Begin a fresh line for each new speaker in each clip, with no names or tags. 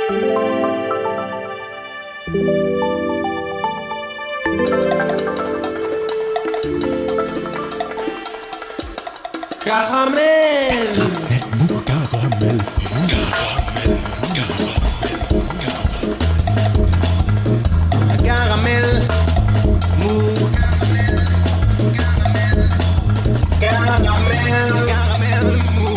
Caramel. Caramel. Mou. Caramel. Caramel. Mou.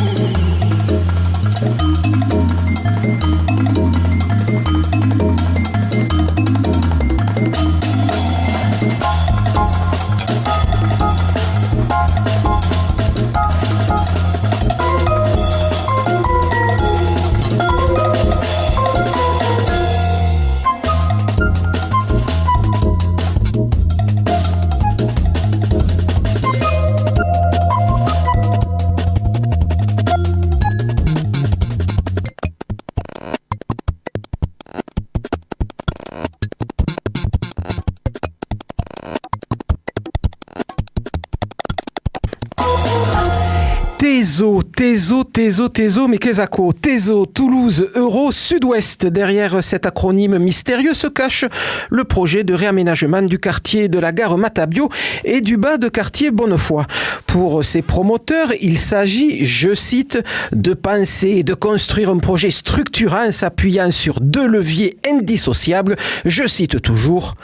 Tezo, mais qu'est-ce que Tezo, Toulouse, Euro, Sud-Ouest. Derrière cet acronyme mystérieux se cache le projet de réaménagement du quartier de la gare Matabio et du bas de quartier Bonnefoy. Pour ses promoteurs, il s'agit, je cite, de penser et de construire un projet structurant s'appuyant sur deux leviers indissociables, je cite toujours,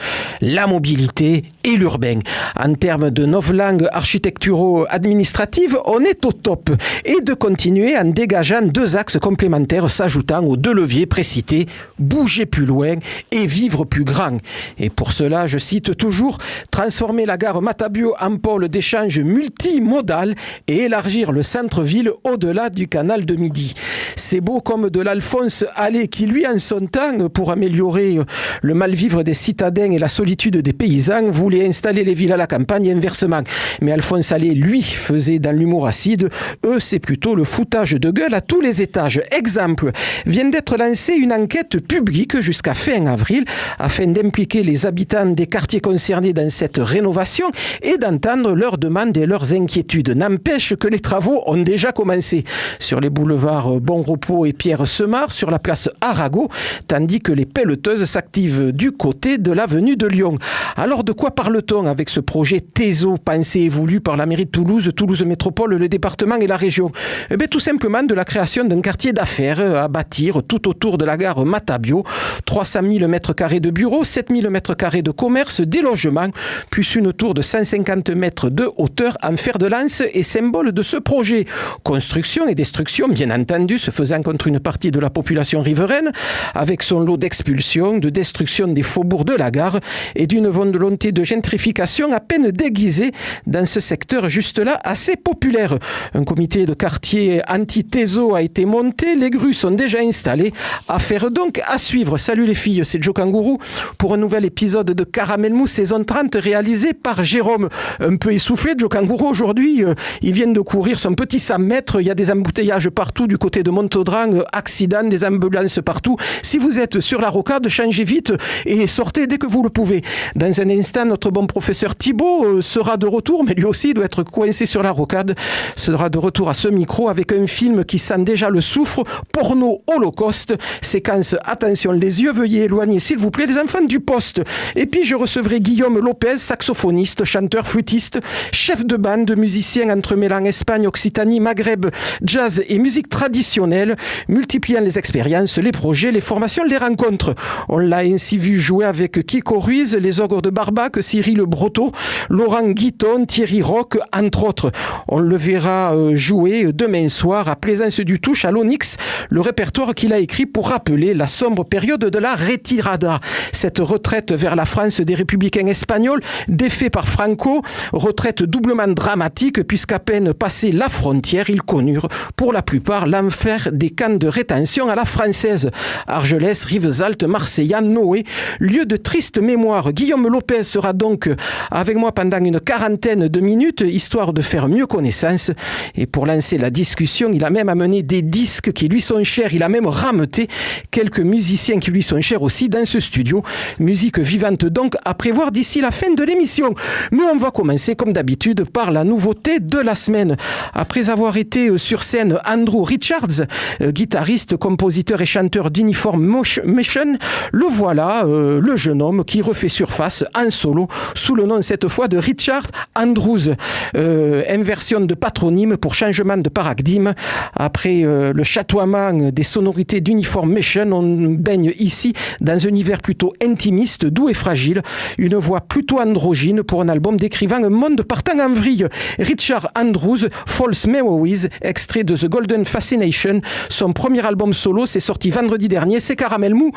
la mobilité et l'urbain. En termes de novlangue architecturo-administrative, on est au top. Et de continuer en dégageant deux axes complémentaires s'ajoutant aux deux leviers précités, bouger plus loin et vivre plus grand. Et pour cela, je cite toujours, transformer la gare Matabio en pôle d'échange multimodal et élargir le centre-ville au-delà du canal de Midi. C'est beau comme de l'Alphonse Allais qui, lui, en son temps, pour améliorer le mal-vivre des citadins et la solitude des paysans, voulait installer les villes à la campagne et inversement. Mais Alphonse Allais, lui, faisait dans l'humour acide. Eux, c'est plutôt le foutage de gueule à tous les étages. Exemple, vient d'être lancée une enquête publique jusqu'à fin avril afin d'impliquer les habitants des quartiers concernés dans cette rénovation et d'entendre leurs demandes et leurs inquiétudes. N'empêche que les travaux ont déjà commencé sur les boulevards Bon Repos et Pierre Semard, sur la place Arago, tandis que les pelleteuses s'activent du côté de l'avenue de Lyon. Alors de quoi parle-t-on avec ce projet Tezo, pensé et voulu par la mairie de Toulouse, Toulouse Métropole, le département et la région? Eh bien, tout simplement de la création d'un quartier d'affaires à bâtir tout autour de la gare Matabio. 300 000 m² de bureaux, 7 000 m² de commerce, des logements, puis une tour de 150 mètres de hauteur en fer de lance et symbole de ce projet. Construction et destruction, bien entendu, se faisant contre une partie de la population riveraine, avec son lot d'expulsion, de destruction des faubourgs de la gare et d'une volonté de gentrification à peine déguisée dans ce secteur juste là assez populaire. Un comité de quartier anti-Tezo a été monté, les grues sont déjà installées. Affaire donc à suivre. Salut les filles, c'est Joe Kangourou pour un nouvel épisode de Caramel Mou saison 30 réalisé par Jérôme. Un peu essoufflé, Joe Kangourou aujourd'hui, il vient de courir son petit 100 mètres, il y a des embouteillages partout du côté de Montaudran, accident, des ambulances partout. Si vous êtes sur la rocade, changez vite et sortez dès que vous le pouvez. Dans un instant, notre bon professeur Thibaut sera de retour, mais lui aussi doit être coincé sur la rocade, sera de retour à ce micro avec un film qui sent déjà le soufre, porno holocauste, séquence, attention les yeux, veuillez éloigner s'il vous plaît les enfants du poste. Et puis je recevrai Guillaume Lopez, saxophoniste, chanteur, flûtiste, chef de bande, musicien entremêlant Espagne, Occitanie, Maghreb, jazz et musique traditionnelle, multipliant les expériences, les projets, les formations, les rencontres. On l'a ainsi vu jouer avec Kiko Ruiz, les Ogres de Barbac, Cyril Brotteau, Laurent Guiton, Thierry Roch, entre autres. On le verra jouer demain soir à Plaisance du Touche à l'Onyx, le répertoire qu'il a écrit pour rappeler la sombre période de la retirada. Cette retraite vers la France des républicains espagnols, défait par Franco, retraite doublement dramatique puisqu'à peine passé la frontière, ils connurent pour la plupart l'enfer des camps de rétention à la française. Argelès, Rivesaltes, Marseillan, Noé, lieu de triste mémoire. Guillaume Lopez sera donc avec moi pendant une quarantaine de minutes, histoire de faire mieux connaissance. Et pour lancer la discussion. Il a même amené des disques qui lui sont chers. Il a même rameuté quelques musiciens qui lui sont chers aussi dans ce studio. Musique vivante donc à prévoir d'ici la fin de l'émission. Mais on va commencer comme d'habitude par la nouveauté de la semaine. Après avoir été sur scène Andrew Richards, guitariste, compositeur et chanteur d'Uniform Mission, le voilà, le jeune homme qui refait surface en solo sous le nom cette fois de Richard Andrews. Inversion de patronyme pour changement de paradigme. Après le chatoiement des sonorités d'Uniform Mission, on baigne ici dans un univers plutôt intimiste, doux et fragile. Une voix plutôt androgyne pour un album décrivant un monde partant en vrille. Richard Andrews, False Memories, extrait de The Golden Fascination. Son premier album solo, c'est sorti vendredi dernier, c'est Caramel Mou,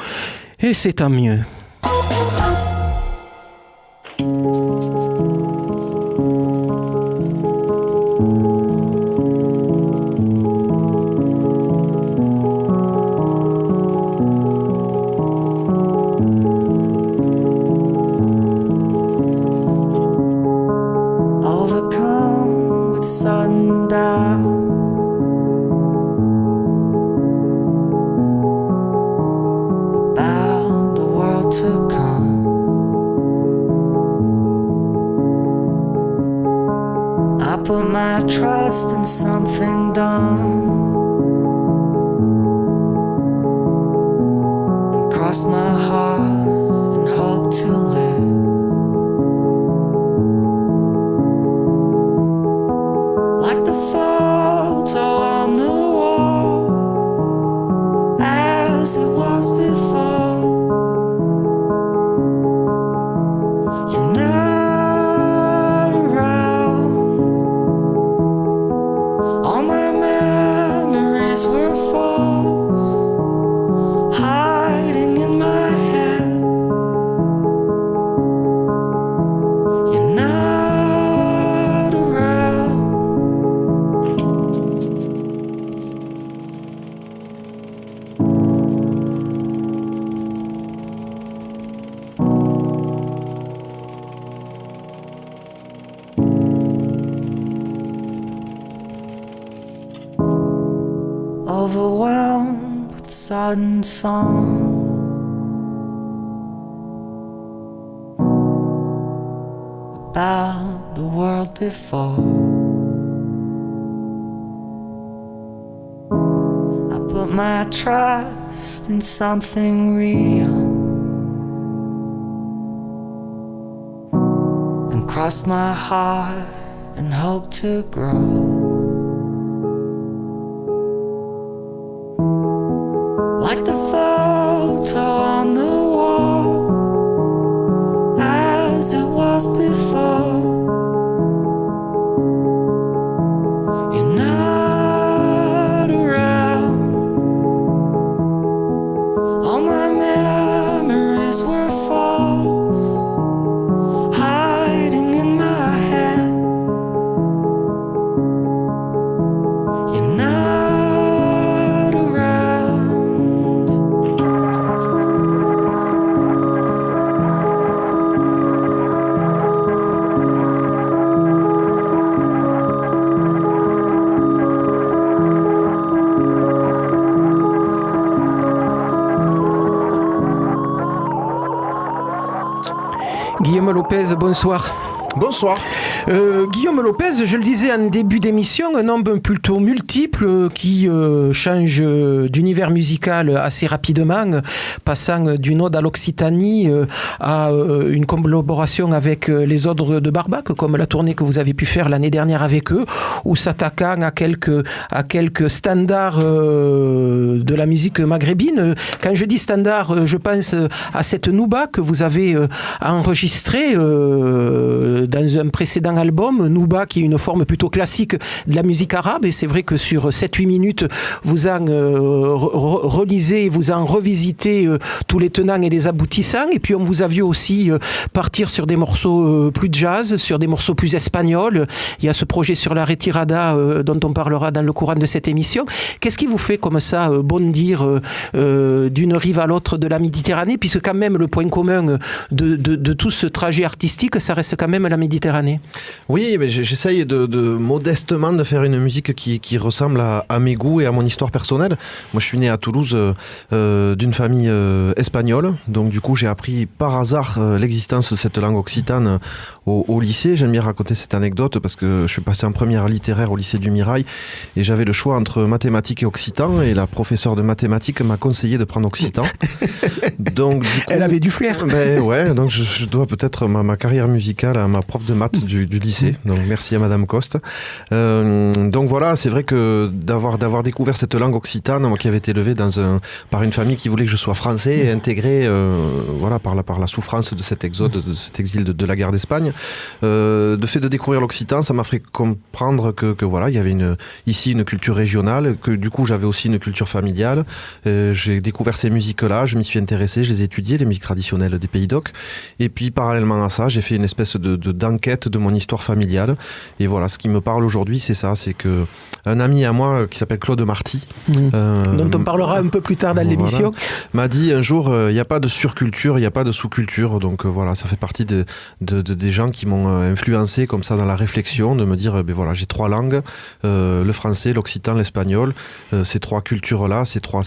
et c'est tant mieux.
Trust in something done and cross my heart and hope to live like the photo on the wall as it was before. You're not around. All my memories were false, hiding in my head. You're not around. Overwhelmed with sudden song, about the world before. I put my trust in something real and crossed my heart and hope to grow. Like the photo on the wall, as it was before. You're not around. All my memories were false, hiding in my head. You're not around.
Guillaume Lopez, bonsoir.
Bonsoir.
Guillaume Lopez, je le disais en début d'émission, un homme plutôt multiple qui change d'univers musical assez rapidement, passant d'une ode à l'Occitanie à une collaboration avec les Ordres de Barbac, comme la tournée que vous avez pu faire l'année dernière avec eux, ou s'attaquant à quelques standards de la musique maghrébine. Quand je dis standard, je pense à cette Nouba que vous avez enregistrée dans un précédent album, Nouba, qui est une forme plutôt classique de la musique arabe, et c'est vrai que sur 7-8 minutes, vous en relisez, vous en revisitez tous les tenants et les aboutissants, et puis on vous a vu aussi partir sur des morceaux plus jazz, sur des morceaux plus espagnols. Il y a ce projet sur la retirada dont on parlera dans le courant de cette émission. Qu'est-ce qui vous fait comme ça bondir d'une rive à l'autre de la Méditerranée, puisque quand même le point commun de tout ce trajet artistique, ça reste quand même la Méditerranée?
Oui, mais j'essaye de modestement de faire une musique qui ressemble à mes goûts et à mon histoire personnelle. Moi, je suis né à Toulouse d'une famille espagnole, donc du coup, j'ai appris par hasard l'existence de cette langue occitane au lycée. J'aime bien raconter cette anecdote parce que je suis passé en première littéraire au lycée du Mirail et j'avais le choix entre mathématiques et occitan, et la professeure de mathématiques m'a conseillé de prendre occitan. Donc, du coup,
elle avait du flair.
Ben ouais, donc je dois peut-être ma carrière musicale à ma prof de maths du lycée. Donc merci à Madame Coste. Donc voilà, c'est vrai que d'avoir découvert cette langue occitane, moi qui avais été élevé par une famille qui voulait que je sois français et intégré voilà, par la souffrance de cet exode, de cet exil de la guerre d'Espagne. De fait de découvrir l'occitan, ça m'a fait comprendre que voilà, il y avait ici une culture régionale, que du coup j'avais aussi une culture familiale. J'ai découvert ces musiques-là, je m'y suis intéressé, je les ai étudiées, les musiques traditionnelles des pays d'Oc. Et puis parallèlement à ça, j'ai fait une espèce d'enquête de mon histoire familiale. Et voilà, ce qui me parle aujourd'hui, c'est ça, c'est que un ami à moi qui s'appelle Claude Marty,
dont on parlera un peu plus tard dans l'émission,
m'a dit un jour, il n'y a pas de surculture, il n'y a pas de sous-culture. Donc voilà, ça fait partie des gens qui m'ont influencé comme ça dans la réflexion, de me dire, ben voilà, j'ai 3 langues, le français, l'occitan, l'espagnol. Ces 3 cultures-là, ces trois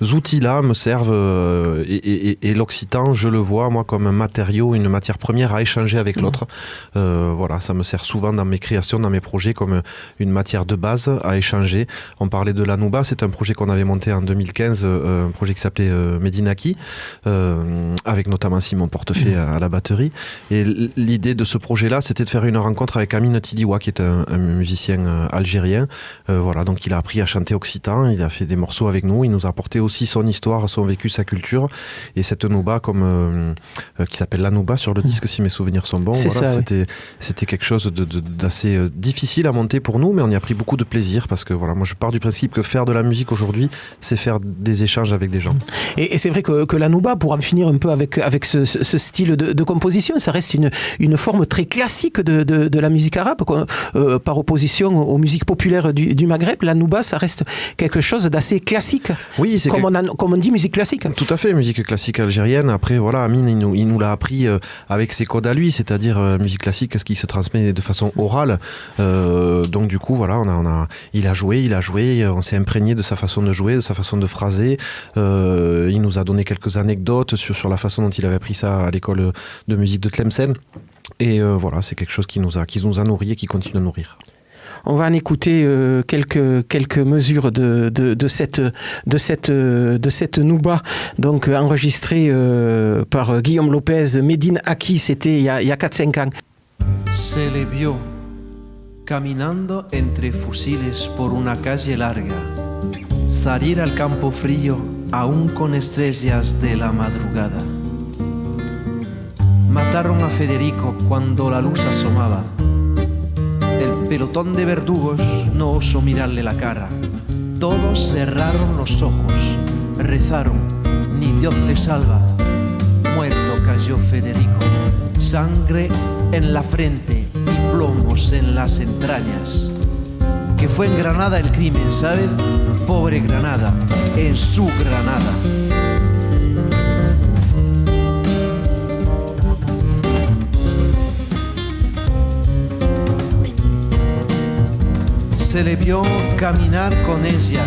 outils-là me servent, et l'occitan, je le vois moi comme un matériau, une matière première à échanger avec l'autre. Voilà, ça me sert souvent dans mes créations, dans mes projets, comme une matière de base à échanger. On parlait de l'Anouba, c'est un projet qu'on avait monté en 2015, un projet qui s'appelait Medinaki, avec notamment Simon Portefait à la batterie. Et l'idée de ce projet-là, c'était de faire une rencontre avec Amine Tidiwa, qui est un musicien algérien. Voilà, donc il a appris à chanter occitan, il a fait des morceaux avec nous, il nous a apporté aussi son histoire, son vécu, sa culture. Et cette Nouba, qui s'appelle l'Anouba sur le disque, si mes souvenirs sont bons, voilà,
ça,
c'était quelque chose d'assez difficile à monter pour nous, mais on y a pris beaucoup de plaisir parce que voilà, moi je pars du principe que faire de la musique aujourd'hui, c'est faire des échanges avec des gens.
Et c'est vrai que l'Anouba, pour en finir un peu avec ce style de composition, ça reste une forme très classique de la musique arabe, par opposition aux musiques populaires du Maghreb. L'Anouba, ça reste quelque chose d'assez classique.
Oui, c'est
comme on dit, musique classique.
Tout à fait, musique classique algérienne. Après, voilà, Amine, il nous l'a appris avec ses codes à lui, c'est-à-dire la musique classique, ce qui se transmet de façon orale. Donc du coup, voilà, il a joué, on s'est imprégné de sa façon de jouer, de sa façon de phraser. Il nous a donné quelques anecdotes sur la façon dont il avait appris ça à l'école de musique de Tlemcen. Et voilà, c'est quelque chose qui nous a nourris et qui continue à nourrir.
On va en écouter quelques mesures de cette Nouba, donc enregistrée par Guillaume Lopez, Medinaki, c'était il y a 4-5 ans.
Se le vio caminando entre fusiles por una calle larga, salir al campo frío aún con estrellas de la madrugada. Mataron a Federico cuando la luz asomaba. El pelotón de verdugos no osó mirarle la cara. Todos cerraron los ojos, rezaron, ni Dios te salva. Muerto cayó Federico, sangre en la frente y plomos en las entrañas. Que fue en Granada el crimen, ¿saben? Pobre Granada, en su Granada. Se le vio caminar con ella,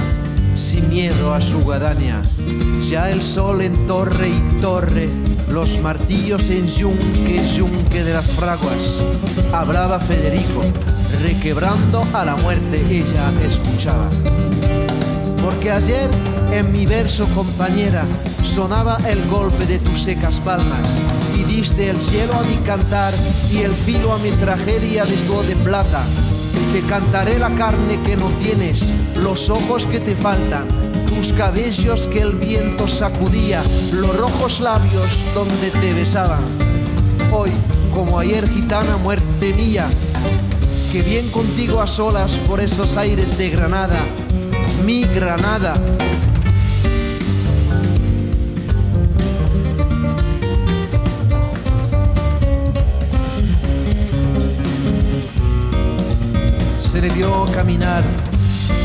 sin miedo a su guadaña. Ya el sol en torre y torre, los martillos en yunque de las fraguas. Hablaba Federico, requebrando a la muerte ella escuchaba. Porque ayer en mi verso, compañera, sonaba el golpe de tus secas palmas y diste el cielo a mi cantar y el filo a mi tragedia de tu de plata. Te cantaré la carne que no tienes, los ojos que te faltan, tus cabellos que el viento sacudía, los rojos labios donde te besaban. Hoy, como ayer, gitana, muerte mía, que bien contigo a solas por esos aires de Granada, mi Granada. Se le vio caminar,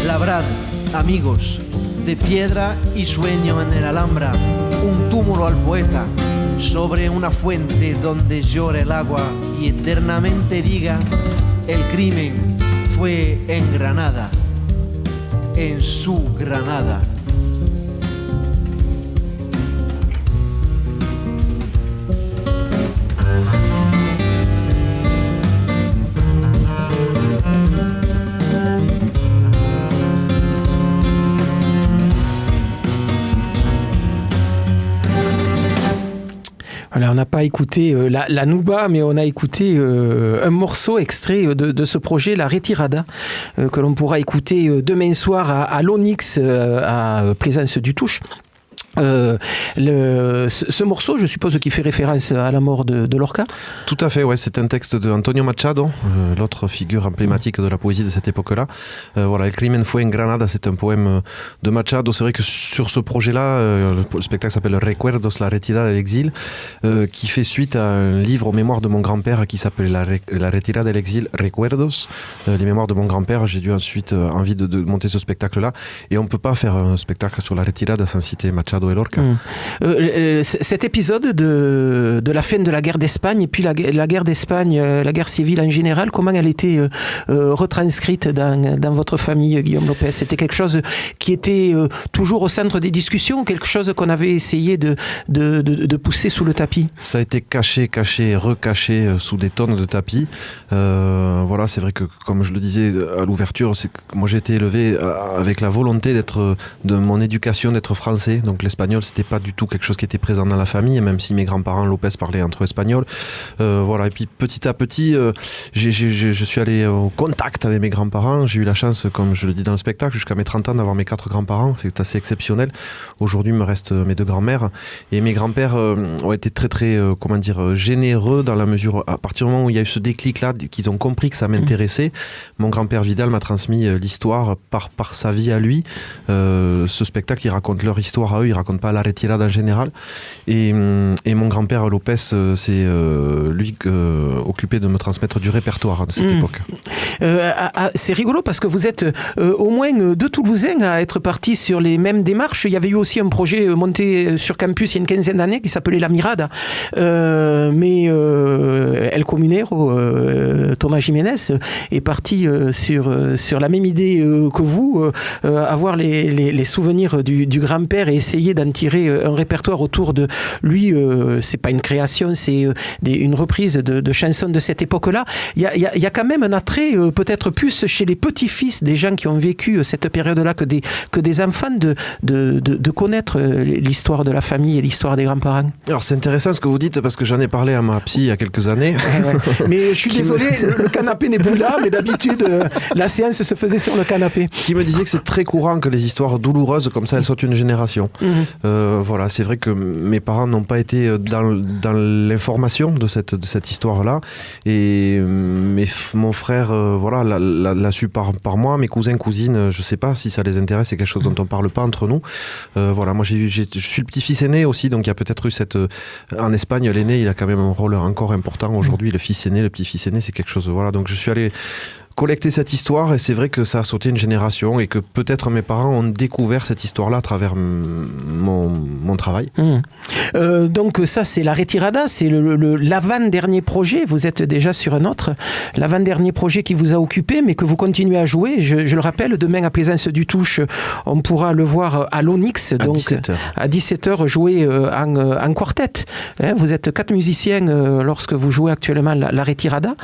labrar, amigos, de piedra y sueño en el Alhambra, un túmulo al poeta, sobre una fuente donde llora el agua y eternamente diga, el crimen fue en Granada, en su Granada.
Voilà, on n'a pas écouté la Nouba, mais on a écouté un morceau extrait de ce projet, la Retirada, que l'on pourra écouter demain soir à l'Onyx, à Plaisance du Touche. Ce morceau, je suppose qu'il fait référence à la mort de Lorca.
Tout à fait, ouais, c'est un texte de Antonio Machado, l'autre figure emblématique de la poésie de cette époque-là. Voilà, El crimen fue en Granada, c'est un poème de Machado. C'est vrai que sur ce projet-là, le spectacle s'appelle Recuerdos, la retirada del exil, qui fait suite à un livre aux mémoires de mon grand-père qui s'appelle La retirada del exil, Recuerdos, les mémoires de mon grand-père. J'ai dû ensuite envie de monter ce spectacle-là, et on ne peut pas faire un spectacle sur la retirada sans citer Machado et Lorca.
Cet épisode de la fin de la guerre d'Espagne et puis la guerre d'Espagne, la guerre civile en général, comment elle était retranscrite dans votre famille, Guillaume Lopez? C'était quelque chose qui était toujours au centre des discussions, quelque chose qu'on avait essayé de pousser sous le tapis?
Ça a été caché, recaché sous des tonnes de tapis. Voilà, c'est vrai que, comme je le disais à l'ouverture, c'est que moi j'ai été élevé avec la volonté de mon éducation d'être français, donc l'espagnol c'était pas du tout quelque chose qui était présent dans la famille, même si mes grands-parents Lopez parlaient entre eux espagnol. Voilà, et puis petit à petit, je suis allé au contact avec mes grands-parents. J'ai eu la chance, comme je le dis dans le spectacle, jusqu'à mes 30 ans d'avoir mes 4 grands-parents. C'est assez exceptionnel. Aujourd'hui, il me reste mes 2 grands-mères. Et mes grands-pères ont été très, très, généreux dans la mesure, à partir du moment où il y a eu ce déclic-là, qu'ils ont compris que ça m'intéressait. Mon grand-père Vidal m'a transmis l'histoire par sa vie à lui. Ce spectacle, il raconte leur histoire à eux, il raconte pas la retirada en général. Et mon grand-père Lopez, c'est lui occupé de me transmettre du répertoire de cette époque.
C'est rigolo parce que vous êtes au moins 2 Toulousains à être partis sur les mêmes démarches. Il y avait eu aussi un projet monté sur campus il y a une quinzaine d'années qui s'appelait La Mirada. Mais El Comunero, Thomas Jiménez, est parti sur la même idée que vous, avoir les souvenirs du grand-père et essayer d'en tirer un répertoire autour de lui. C'est pas une création, c'est une reprise de chansons de cette époque-là. Il y a quand même un attrait peut-être plus chez les petits-fils des gens qui ont vécu cette période-là que des enfants de connaître l'histoire de la famille et l'histoire des grands-parents.
Alors c'est intéressant ce que vous dites parce que j'en ai parlé à ma psy il y a quelques années.
Ouais. Mais je suis désolé, le canapé n'est plus là, mais d'habitude la séance se faisait sur le canapé.
Qui me disait que c'est très courant que les histoires douloureuses comme ça elles sautent une génération. Voilà, c'est vrai que mes parents n'ont pas été dans l'information de cette histoire-là, et mon frère voilà l'a su par moi. Mes cousins cousines, je sais pas si ça les intéresse, c'est quelque chose dont on parle pas entre nous. Voilà, moi je suis le petit-fils aîné aussi, donc il y a peut-être eu en Espagne l'aîné il a quand même un rôle encore important aujourd'hui. Le fils aîné, le petit-fils aîné, c'est quelque chose, voilà, donc je suis allé collecter cette histoire, et c'est vrai que ça a sauté une génération et que peut-être mes parents ont découvert cette histoire-là à travers mon travail.
Donc ça c'est la Retirada, c'est l'avant-dernier projet. Vous êtes déjà sur un autre, l'avant-dernier projet qui vous a occupé mais que vous continuez à jouer. Je le rappelle, demain à Plaisance du Touche, on pourra le voir à l'Onyx, donc à 17h jouer en quartet. Vous êtes 4 musiciens lorsque vous jouez actuellement la Retirada,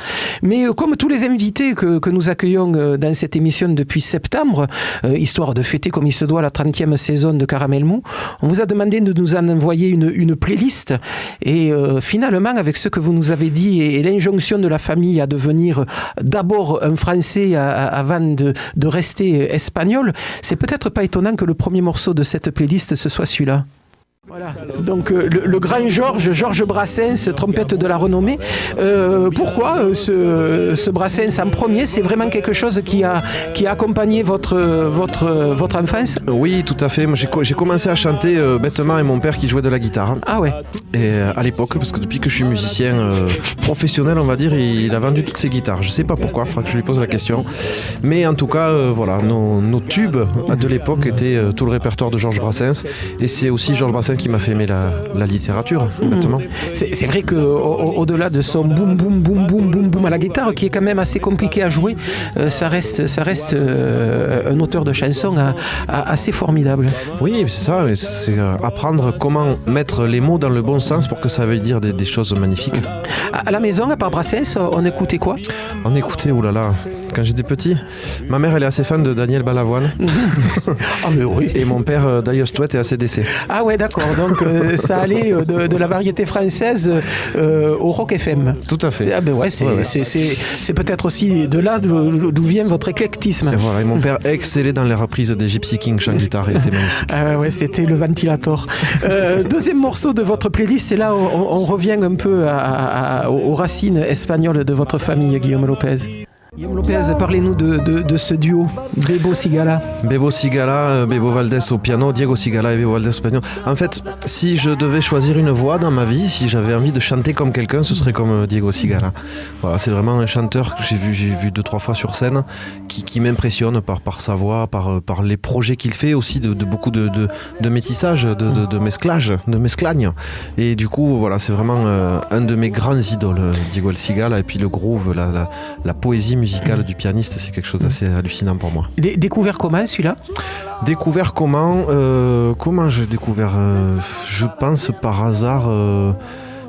mais comme tous les invités que nous accueillons dans cette émission depuis septembre, histoire de fêter comme il se doit la 30e saison de Caramel Mou, on vous a demandé de nous en envoyer une playlist, et finalement avec ce que vous nous avez dit et l'injonction de la famille à devenir d'abord un Français avant de rester espagnol, c'est peut-être pas étonnant que le premier morceau de cette playlist ce soit celui-là. Voilà. Donc le grand Georges Brassens, trompette de la renommée. Pourquoi ce Brassens en premier? C'est vraiment quelque chose qui a accompagné votre enfance?
Oui, tout à fait. Moi, j'ai commencé à chanter bêtement avec mon père qui jouait de la guitare.
Ah ouais.
Et à l'époque, parce que depuis que je suis musicien professionnel, on va dire, il a vendu toutes ses guitares. Je sais pas pourquoi, il faudra que je lui pose la question. Mais en tout cas, voilà, nos tubes de l'époque étaient tout le répertoire de Georges Brassens. Et c'est aussi Georges Brassens qui m'a fait aimer la littérature, bêtement.
C'est vrai qu'au-delà de son boum boum boum boum boum boum à la guitare, qui est quand même assez compliqué à jouer, ça reste un auteur de chansons assez formidable.
Oui, c'est ça, c'est apprendre comment mettre les mots dans le bon sens pour que ça veuille dire des choses magnifiques.
À la maison, à part Brassens, on écoutait quoi?
On écoutait, oulala, quand j'étais petit, ma mère elle est assez fan de Daniel Balavoine.
Ah mais oui.
Et mon père Dire Straits et ACDC.
Ah ouais, d'accord, donc ça allait de la variété française au rock FM.
Tout à fait.
Ah ben ouais, c'est peut-être aussi de là d'où vient votre éclectisme.
Et voilà, et mon père excellait dans les reprises des Gypsy King, chant guitare, il était magnifique.
Ah ouais, c'était le ventilator. Deuxième morceau de votre playlist, c'est là où on revient un peu aux racines espagnoles de votre famille, Guillaume Lopez. Guillaume Lopez, parlez-nous de ce duo, Bebo Sigala.
Bebo Sigala, Bebo Valdés au piano, Diego Sigala et Bebo Valdés au piano. En fait, si je devais choisir une voix dans ma vie, si j'avais envie de chanter comme quelqu'un, ce serait comme Diego Sigala. Voilà, c'est vraiment un chanteur que j'ai vu 2-3 fois sur scène, qui m'impressionne par sa voix, par les projets qu'il fait, aussi de beaucoup de métissage, de mesclage, de mesclagne. Et du coup, voilà, c'est vraiment un de mes grands idoles, Diego Sigala. Et puis le groove, la poésie musicale du pianiste, c'est quelque chose d'assez hallucinant pour moi.
Découvert comment celui-là?
Découvert comment j'ai découvert je pense par hasard.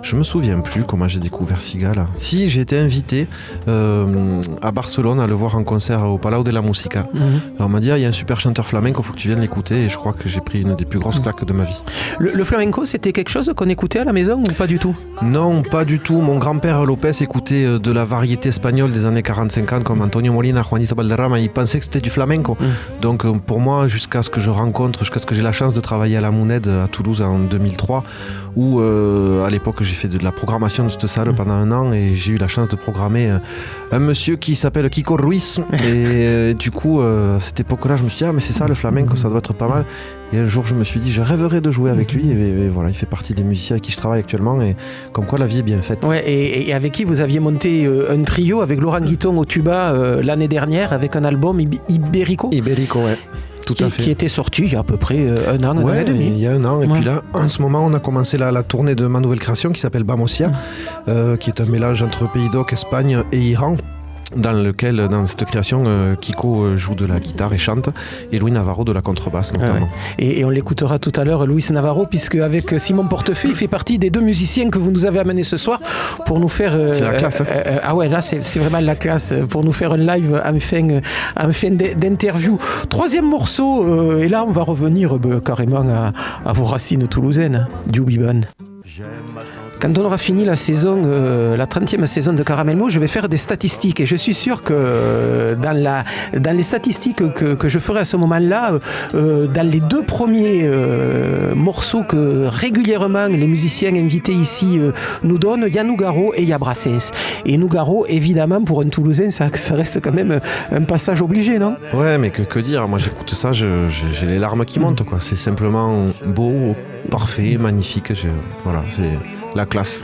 Je me souviens plus comment j'ai découvert Sigala. Si, j'ai été invité à Barcelone à le voir en concert au Palau de la Música. Alors, on m'a dit, il y a un super chanteur flamenco, il faut que tu viennes l'écouter. Et je crois que j'ai pris une des plus grosses claques de ma vie.
Le flamenco, c'était quelque chose qu'on écoutait à la maison ou pas du tout?
Non, pas du tout. Mon grand-père Lopez écoutait de la variété espagnole des années 40-50 comme Antonio Molina, Juanito Valderrama. Il pensait que c'était du flamenco. Donc pour moi, jusqu'à ce que j'ai la chance de travailler à la Mouned à Toulouse en 2003, où à l'époque j'ai fait de la programmation de cette salle pendant 1 an et j'ai eu la chance de programmer un monsieur qui s'appelle Kiko Ruiz et du coup à cette époque-là je me suis dit mais c'est ça le flamenco, ça doit être pas mal. Et un jour je me suis dit je rêverais de jouer avec lui et voilà, il fait partie des musiciens avec qui je travaille actuellement et comme quoi la vie est bien faite.
Ouais, et avec qui vous aviez monté un trio avec Laurent Guiton au tuba l'année dernière avec un album Ibérico,
ouais. Tout à fait.
Qui était sorti il y a à peu près 1 an, 1 an et demi.
Il y a 1 an. Et puis là, en ce moment, on a commencé la tournée de ma nouvelle création qui s'appelle Bamosia, qui est un mélange entre Pays d'Oc, Espagne et Iran. Dans cette création, Kiko joue de la guitare et chante, et Louis Navarro de la contrebasse notamment.
Et on l'écoutera tout à l'heure, Louis Navarro, puisque avec Simon Portefeuille, il fait partie des 2 musiciens que vous nous avez amenés ce soir pour nous faire...
c'est la classe.
Ah ouais, là c'est vraiment la classe, pour nous faire un live en fin d'interview. 3e morceau, et là on va revenir carrément à vos racines toulousaines, du Band. Quand on aura fini la saison, la 30e saison de Caramelmo, je vais faire des statistiques et je suis sûr que dans les statistiques que je ferai à ce moment-là, dans les 2 premiers morceaux que régulièrement les musiciens invités ici nous donnent, il y a Nougaro et il y a Brassens. Et Nougaro, évidemment, pour un Toulousain, ça reste quand même un passage obligé, non?
Ouais, mais que dire, moi j'écoute ça, j'ai les larmes qui montent, quoi. C'est simplement beau, parfait, magnifique, voilà, c'est... la classe.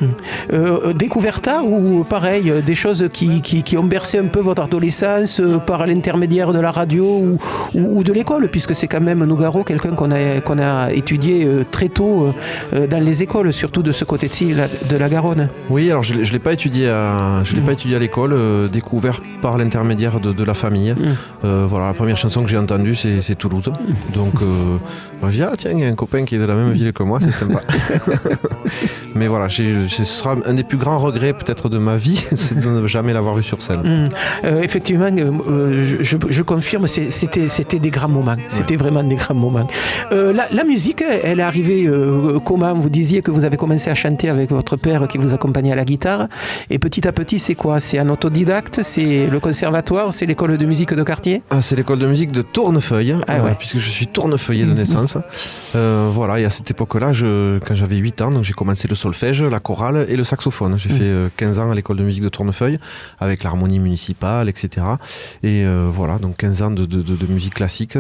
Découvert tard ou pareil, des choses qui ont bercé un peu votre adolescence par l'intermédiaire de la radio ou de l'école, puisque c'est quand même Nougaro, quelqu'un qu'on a étudié très tôt dans les écoles, surtout de ce côté-ci de la Garonne.
Oui, alors je l'ai pas étudié à l'école, découvert par l'intermédiaire de la famille. Voilà, la première chanson que j'ai entendue c'est Toulouse. Donc moi, je dis tiens, il y a un copain qui est de la même ville que moi, c'est sympa. Mais voilà, ce sera un des plus grands regrets peut-être de ma vie, c'est de ne jamais l'avoir vu sur scène.
Effectivement, je confirme, c'était des grands moments. C'était vraiment des grands moments. La musique, elle est arrivée comment? Vous disiez que vous avez commencé à chanter avec votre père qui vous accompagnait à la guitare. Et petit à petit, c'est quoi? C'est un autodidacte? C'est le conservatoire? C'est l'école de musique de quartier?
C'est l'école de musique de Tournefeuille, puisque je suis tournefeuillé de naissance. Voilà, et à cette époque-là, quand j'avais 8 ans, donc j'ai commencé le solfège, la chorale et le saxophone. J'ai fait 15 ans à l'école de musique de Tournefeuille avec l'harmonie municipale, etc. Et voilà, donc 15 ans de musique classique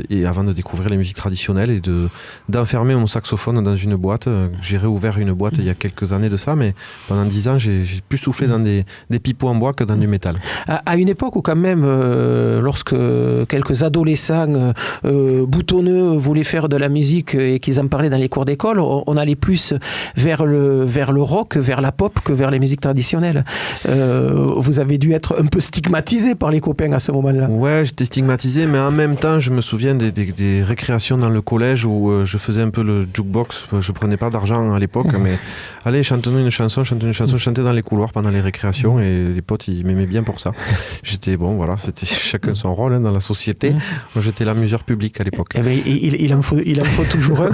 et avant de découvrir les musiques traditionnelles et d'enfermer mon saxophone dans une boîte. J'ai réouvert une boîte il y a quelques années de ça, mais pendant 10 ans, j'ai plus soufflé dans des pipeaux en bois que dans du métal.
À une époque où quand même, lorsque quelques adolescents boutonneux voulaient faire de la musique et qu'ils en parlaient dans les cours d'école, on allait plus vers le rock, vers la pop que vers les musiques traditionnelles. Vous avez dû être un peu stigmatisé par les copains à ce moment-là.
Ouais, j'étais stigmatisé, mais en même temps, je me souviens des récréations dans le collège où je faisais un peu le jukebox. Je prenais pas d'argent à l'époque, mais allez, chante-nous une chanson, je chantais dans les couloirs pendant les récréations et les potes, ils m'aimaient bien pour ça. J'étais, bon, voilà, c'était chacun son rôle dans la société. Moi, j'étais l'amuseur public à l'époque.
Eh bien, il en faut toujours un.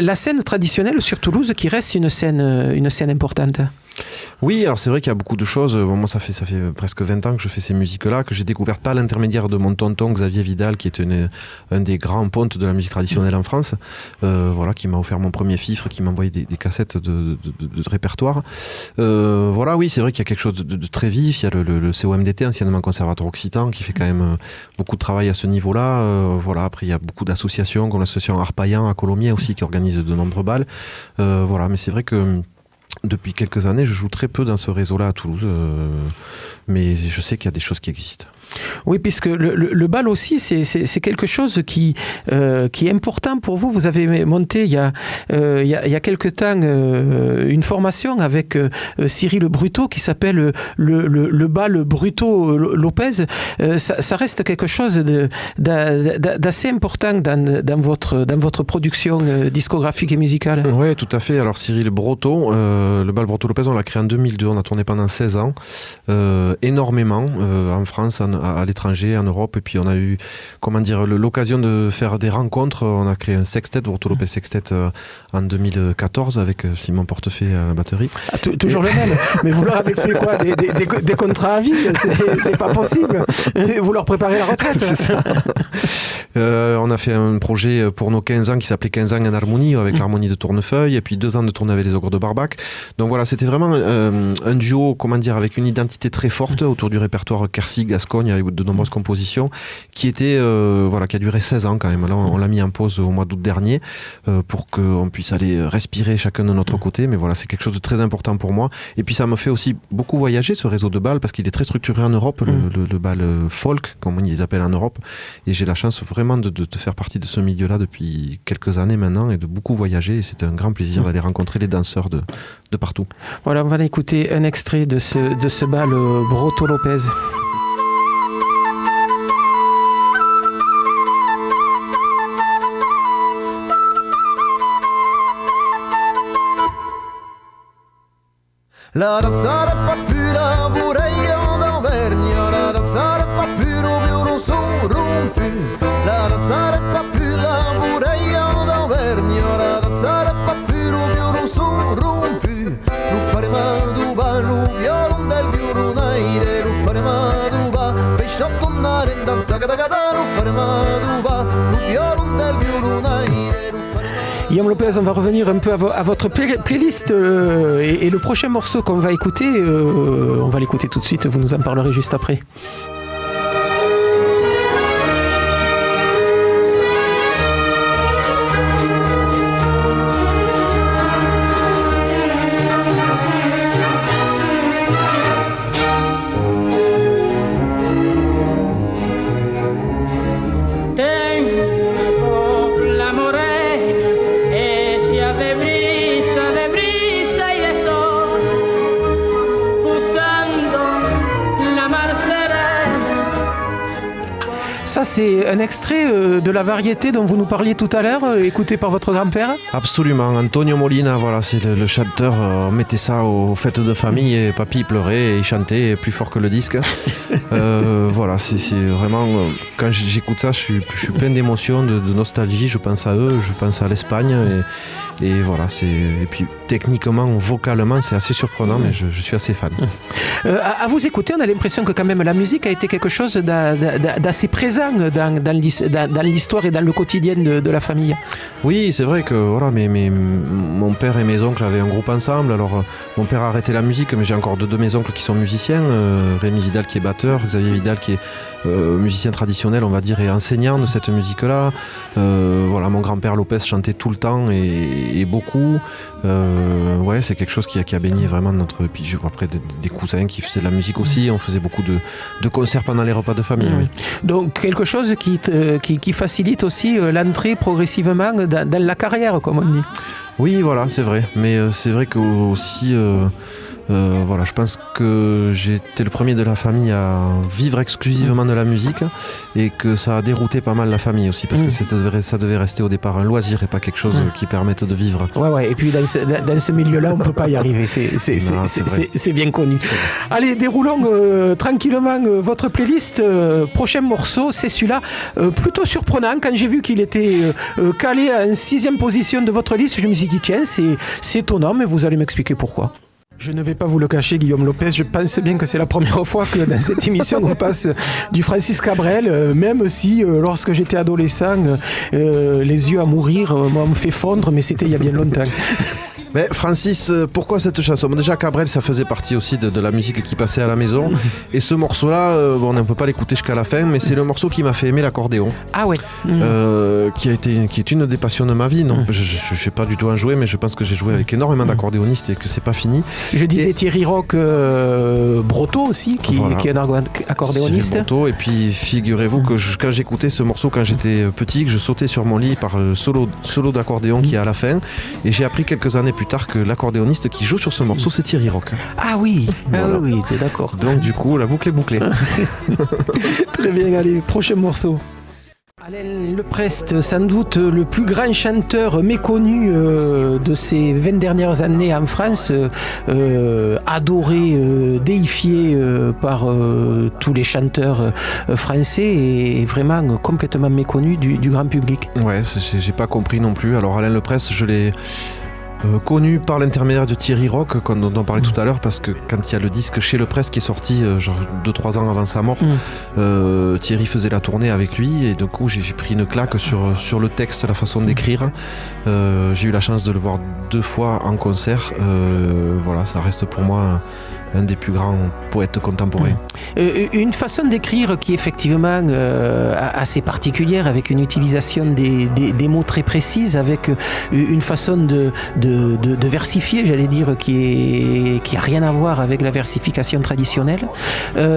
La scène traditionnelle sur Toulouse qui reste une scène importante.
Oui, alors c'est vrai qu'il y a beaucoup de choses. Bon, moi, ça fait presque 20 ans que je fais ces musiques-là, que j'ai découvert par l'intermédiaire de mon tonton Xavier Vidal, qui est un des grands pontes de la musique traditionnelle en France, voilà, qui m'a offert mon premier fifre, qui m'a envoyé des cassettes de répertoire. Voilà, oui, c'est vrai qu'il y a quelque chose de très vif. Il y a le COMDT, anciennement Conservatoire Occitan, qui fait quand même beaucoup de travail à ce niveau-là. Voilà, après, il y a beaucoup d'associations, comme l'association Arpaillant à Colomiers aussi, qui organise de nombreux bals. Voilà, mais c'est vrai que depuis quelques années, je joue très peu dans ce réseau-là à Toulouse, mais je sais qu'il y a des choses qui existent.
Oui, puisque le bal aussi, c'est quelque chose qui est important pour vous. Vous avez monté il y a quelque temps une formation avec Cyril Bruto qui s'appelle le bal Bruto Lopez. Ça reste quelque chose d'assez important dans votre production discographique et musicale.
Oui, tout à fait. Alors Cyril Bruto, le bal Bruto Lopez, on l'a créé en 2002. On a tourné pendant 16 ans, énormément en France, à l'étranger, en Europe, et puis on a eu, l'occasion de faire des rencontres. On a créé un sextet, Bruto Lopez Sextet, en 2014 avec Simon Portefait à la batterie.
Toujours le même. Mais vous leur avez fait quoi, des contrats à vie? C'est pas possible. Vous leur préparez la retraite.
C'est ça. On a fait un projet pour nos 15 ans qui s'appelait 15 ans en harmonie avec l'harmonie de Tournefeuille, et puis 2 ans de tournée avec les Ogres de Barbac. Donc voilà, c'était vraiment un duo, avec une identité très forte autour du répertoire Quercy-Gascogne, avec de nombreuses compositions, qui était, qui a duré 16 ans quand même. Là, on l'a mis en pause au mois d'août dernier pour qu'on puisse aller respirer chacun de notre côté. Mais voilà, c'est quelque chose de très important pour moi. Et puis ça me fait aussi beaucoup voyager, ce réseau de bal, parce qu'il est très structuré en Europe, le bal folk, comme ils appellent en Europe. Et j'ai la chance vraiment de faire partie de ce milieu-là depuis quelques années maintenant et de beaucoup voyager. Et c'était un grand plaisir d'aller rencontrer les danseurs de partout.
Voilà, on va aller écouter un extrait de ce bal Bruto Lopez.
La danzare più la vorrei d'Auvergne, la danzare più non sono più. La danzare più la vorrei d'Auvergne, la danzare più non sono più. Non fare maduba, non violon del violonaire, non fare maduba, pesce a tornare in danza catacata, non fare maduba, non violon del violonaire.
Guillaume Lopez, on va revenir un peu à votre playlist et le prochain morceau qu'on va écouter, on va l'écouter tout de suite, vous nous en parlerez juste après. Ça, c'est un extrait de la variété dont vous nous parliez tout à l'heure, écouté par votre grand-père.
Absolument, Antonio Molina, voilà, c'est le chanteur. On mettait ça aux fêtes de famille et papy pleurait et il chantait plus fort que le disque. Voilà, c'est vraiment, quand j'écoute ça, je suis plein d'émotions, de nostalgie. Je pense à eux, je pense à l'Espagne et voilà, et puis techniquement, vocalement, c'est assez surprenant, mais je suis assez fan.
À vous écouter, on a l'impression que quand même la musique a été quelque chose d'assez présent important dans l'histoire et dans le quotidien de la famille.
Oui, c'est vrai que voilà, mon père et mes oncles avaient un groupe ensemble. Alors, mon père a arrêté la musique, mais j'ai encore deux de mes oncles qui sont musiciens. Rémi Vidal qui est batteur, Xavier Vidal qui est musicien traditionnel, on va dire, et enseignant de cette musique-là. Voilà, mon grand-père Lopez chantait tout le temps et beaucoup. Ouais, c'est quelque chose qui a baigné vraiment notre... Puis je vois après des cousins qui faisaient de la musique aussi. On faisait beaucoup de concerts pendant les repas de famille. Oui.
Donc quelque chose qui facilite aussi l'entrée progressivement dans la carrière, comme on dit.
Oui, voilà, c'est vrai. Mais c'est vrai que aussi... voilà, je pense que j'étais le premier de la famille à vivre exclusivement de la musique et que ça a dérouté pas mal la famille aussi parce que ça devait rester au départ un loisir et pas quelque chose qui permette de vivre.
Ouais, et puis dans ce milieu-là, on ne peut pas y arriver, c'est bien connu. Allez, déroulons tranquillement votre playlist. Prochain morceau, c'est celui-là, plutôt surprenant. Quand j'ai vu qu'il était calé à une 6e position de votre liste, je me suis dit, tiens, c'est étonnant, mais vous allez m'expliquer pourquoi. Je ne vais pas vous le cacher, Guillaume Lopez, je pense bien que c'est la première fois que dans cette émission on passe du Francis Cabrel, même si lorsque j'étais adolescent, les yeux à mourir m'ont fait fondre, mais c'était il y a bien longtemps.
Mais Francis, pourquoi cette chanson ? Bon, déjà Cabrel, ça faisait partie aussi de la musique qui passait à la maison. Et ce morceau-là, on ne peut pas l'écouter jusqu'à la fin, mais c'est le morceau qui m'a fait aimer l'accordéon.
Ah ouais.
Qui est une des passions de ma vie. Non, je ne sais pas du tout en jouer, mais je pense que j'ai joué avec énormément d'accordéonistes et que c'est pas fini.
Je disais Thierry Roch Brotto aussi, qui est un accordéoniste.
Brotto, et puis figurez-vous que quand j'écoutais ce morceau quand j'étais petit, que je sautais sur mon lit par le solo d'accordéon qui est à la fin, et j'ai appris quelques années plus tard que l'accordéoniste qui joue sur ce morceau, c'est Thierry Roch.
Ah oui,
voilà.
Oui, t'es d'accord.
Donc du coup, la boucle est bouclée.
Très bien, allez, prochain morceau. Alain Leprest, sans doute le plus grand chanteur méconnu de ces 20 dernières années en France, adoré, déifié par tous les chanteurs français et vraiment complètement méconnu du grand public.
Ouais, j'ai pas compris non plus. Alors Alain Leprest, je l'ai... connu par l'intermédiaire de Thierry Roch, dont on parlait tout à l'heure, parce que quand il y a le disque Chez Leprest qui est sorti genre 2-3 ans avant sa mort, Thierry faisait la tournée avec lui et du coup j'ai pris une claque sur le texte, la façon d'écrire. J'ai eu la chance de le voir 2 fois en concert. Voilà, ça reste pour moi un des plus grands poètes contemporains.
Une façon d'écrire qui est effectivement assez particulière, avec une utilisation des mots très précises, avec une façon de versifier, j'allais dire, qui a rien à voir avec la versification traditionnelle.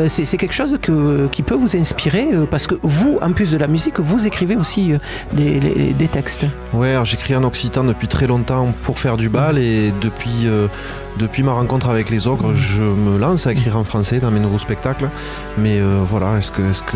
C'est quelque chose qui peut vous inspirer, parce que vous, en plus de la musique, vous écrivez aussi des textes.
Ouais, alors j'écris en occitan depuis très longtemps pour faire du bal, et depuis ma rencontre avec les Ogres, je me lance à écrire en français dans mes nouveaux spectacles. Mais voilà, est-ce que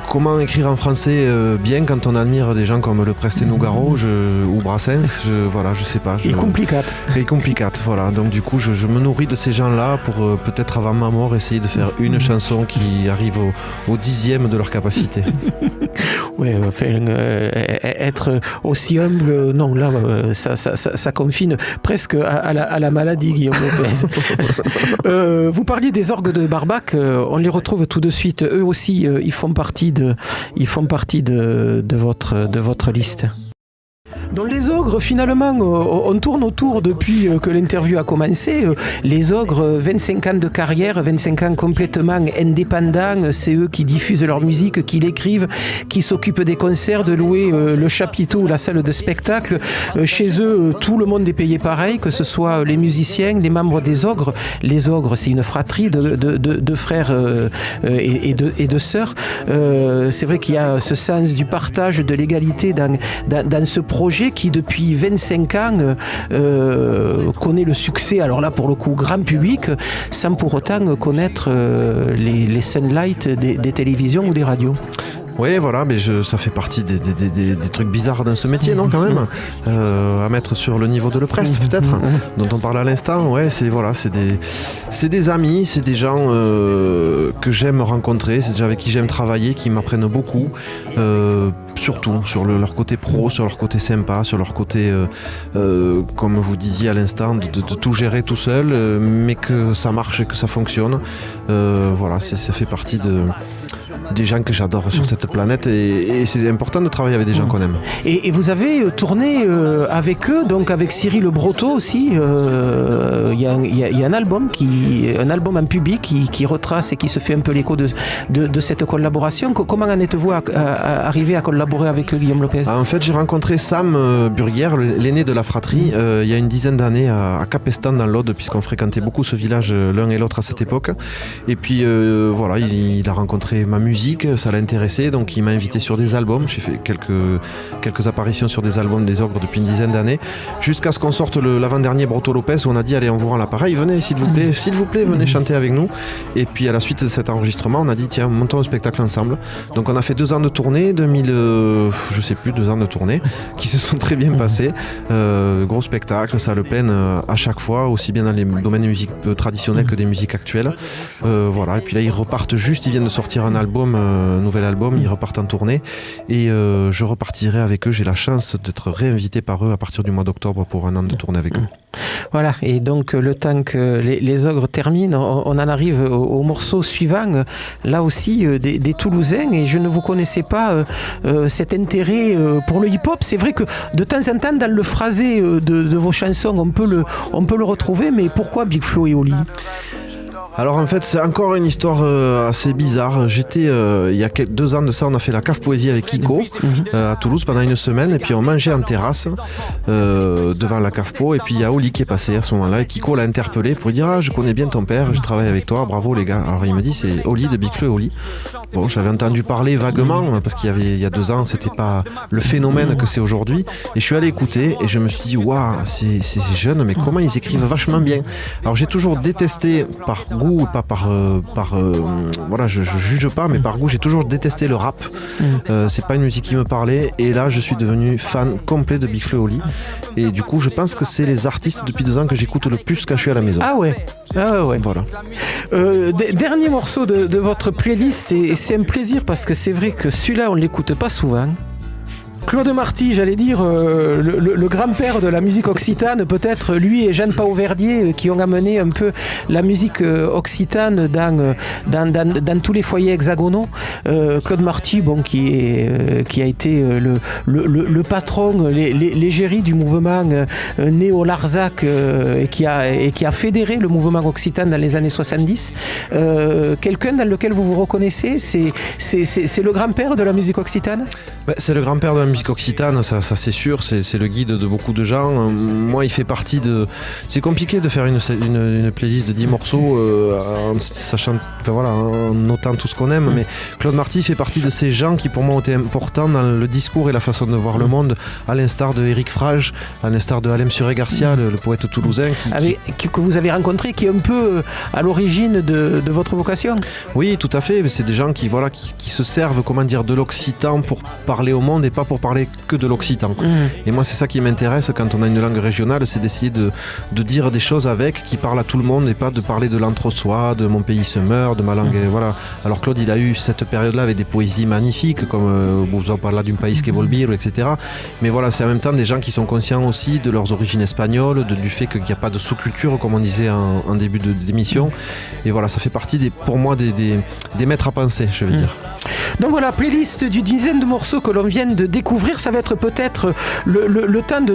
comment écrire en français bien quand on admire des gens comme Leprest et Nougaro ou Brassens, je sais pas.
Il est compliqué.
Voilà. Donc du coup, je me nourris de ces gens-là pour peut-être avant ma mort essayer de faire une chanson qui arrive au 10e de leur capacité.
Oui, être aussi humble, non, là, ça confine presque à la maladie, Guillaume Lopez. Vous parliez des orgues de Barbac, on les retrouve tout de suite. Eux aussi, ils font partie de votre liste. Dans les Ogres, finalement, on tourne autour depuis que l'interview a commencé. Les Ogres, 25 ans de carrière, 25 ans complètement indépendants. C'est eux qui diffusent leur musique, qui l'écrivent, qui s'occupent des concerts, de louer le chapiteau ou la salle de spectacle. Chez eux, tout le monde est payé pareil, que ce soit les musiciens, les membres des Ogres. Les Ogres, c'est une fratrie de frères et de sœurs. C'est vrai qu'il y a ce sens du partage, de l'égalité dans ce projet qui depuis 25 ans connaît le succès, alors là pour le coup grand public, sans pour autant connaître les sunlights des télévisions ou des radios.
Oui, voilà, mais ça fait partie des trucs bizarres dans ce métier, non, quand même, à mettre sur le niveau de Leprest, peut-être, dont on parle à l'instant. Ouais, c'est des amis, c'est des gens que j'aime rencontrer, c'est des gens avec qui j'aime travailler, qui m'apprennent beaucoup, surtout sur leur côté pro, sur leur côté sympa, sur leur côté, comme vous disiez à l'instant, de tout gérer tout seul, mais que ça marche et que ça fonctionne. Voilà, ça fait partie des gens que j'adore sur cette planète et c'est important de travailler avec des gens qu'on aime.
Et vous avez tourné avec eux, donc avec Cyril Broto aussi. Il y a un album en public qui retrace et qui se fait un peu l'écho de cette collaboration. Comment en êtes-vous arrivé à collaborer avec Guillaume Lopez?
En fait, j'ai rencontré Sam Burguière, l'aîné de la fratrie, il y a une dizaine d'années à Capestan dans l'Aude, puisqu'on fréquentait beaucoup ce village l'un et l'autre à cette époque. Et puis voilà, il a rencontré ma musique, ça l'a intéressé, donc il m'a invité sur des albums. J'ai fait quelques apparitions sur des albums des Ogres depuis une dizaine d'années, jusqu'à ce qu'on sorte l'avant-dernier Broto Lopez, où on a dit allez, on vous rend l'appareil, venez s'il vous plaît, venez chanter avec nous. Et puis à la suite de cet enregistrement, on a dit tiens, montons un spectacle ensemble. Donc on a fait 2 ans de tournée, 2 ans de tournée, qui se sont très bien passés. Gros spectacle, salle pleine à chaque fois, aussi bien dans les domaines des musiques traditionnelles que des musiques actuelles. Voilà, et puis là ils viennent de sortir un nouvel album, ils repartent en tournée et je repartirai avec eux. J'ai la chance d'être réinvité par eux à partir du mois d'octobre pour 1 an de tournée avec eux.
Voilà, et donc le temps que les Ogres terminent, on en arrive au morceau suivant, là aussi des Toulousains, et je ne vous connaissais pas cet intérêt pour le hip-hop. C'est vrai que de temps en temps dans le phrasé de vos chansons on peut le retrouver, mais pourquoi Big Flo et Oli?
Alors en fait c'est encore une histoire assez bizarre. J'étais il y a 2 ans de ça, on a fait la cave poésie avec Kiko à Toulouse pendant une semaine, et puis on mangeait en terrasse devant la cave po, et puis il y a Oli qui est passé à ce moment-là et Kiko l'a interpellé pour lui dire je connais bien ton père, je travaille avec toi, bravo les gars. Alors il me dit c'est Oli de Big Flo et Oli. Bon, j'avais entendu parler vaguement parce il y a 2 ans c'était pas le phénomène que c'est aujourd'hui, et je suis allé écouter et je me suis dit waouh, c'est jeunes, mais comment ils écrivent vachement bien. Alors j'ai toujours détesté par goût, pas voilà, je juge pas, mais par goût j'ai toujours détesté le rap. C'est pas une musique qui me parlait, et là je suis devenu fan complet de Big Flo et Oli, et du coup je pense que c'est les artistes depuis 2 ans que j'écoute le plus quand je suis à la maison.
Ah ouais.
Voilà.
Dernier morceau de votre playlist, et c'est un plaisir parce que c'est vrai que celui-là on l'écoute pas souvent. Claude Marty, j'allais dire, le grand-père de la musique occitane, peut-être, lui et Jeanne Pauverdier, qui ont amené un peu la musique occitane dans tous les foyers hexagonaux. Claude Marty, bon, qui a été le patron, l'égérie du mouvement né au Larzac, et qui a fédéré le mouvement occitan dans les années 70. Quelqu'un dans lequel vous vous reconnaissez, c'est le grand-père de la musique occitane?
C'est le grand-père de la musique occitane, ça c'est sûr, c'est le guide de beaucoup de gens. Moi, il fait partie de... C'est compliqué de faire une playlist de 10 morceaux en sachant, enfin voilà, en notant tout ce qu'on aime, mais Claude Marty fait partie de ces gens qui pour moi ont été importants dans le discours et la façon de voir le monde, à l'instar de Éric Frage, à l'instar de Alem Suré-Garcia, le poète toulousain
que vous avez rencontré, qui est un peu à l'origine de votre vocation.
Oui, tout à fait, c'est des gens qui se servent, comment dire, de l'occitan pour parler au monde et pas pour parler que de l'occitan. Et moi c'est ça qui m'intéresse quand on a une langue régionale, c'est d'essayer de dire des choses qui parlent à tout le monde, et pas de parler de l'entre-soi, de mon pays se meurt, de ma langue, voilà. Alors Claude il a eu cette période-là avec des poésies magnifiques comme vous en parlez d'un pays que volbir, etc. Mais voilà, c'est en même temps des gens qui sont conscients aussi de leurs origines espagnoles, du fait qu'il n'y a pas de sous-culture comme on disait en début d'émission. Et voilà, ça fait partie pour moi des maîtres à penser, je veux dire.
Donc voilà, playlist d'une dizaine de morceaux que l'on vient de découvrir. Ça va être peut-être le temps de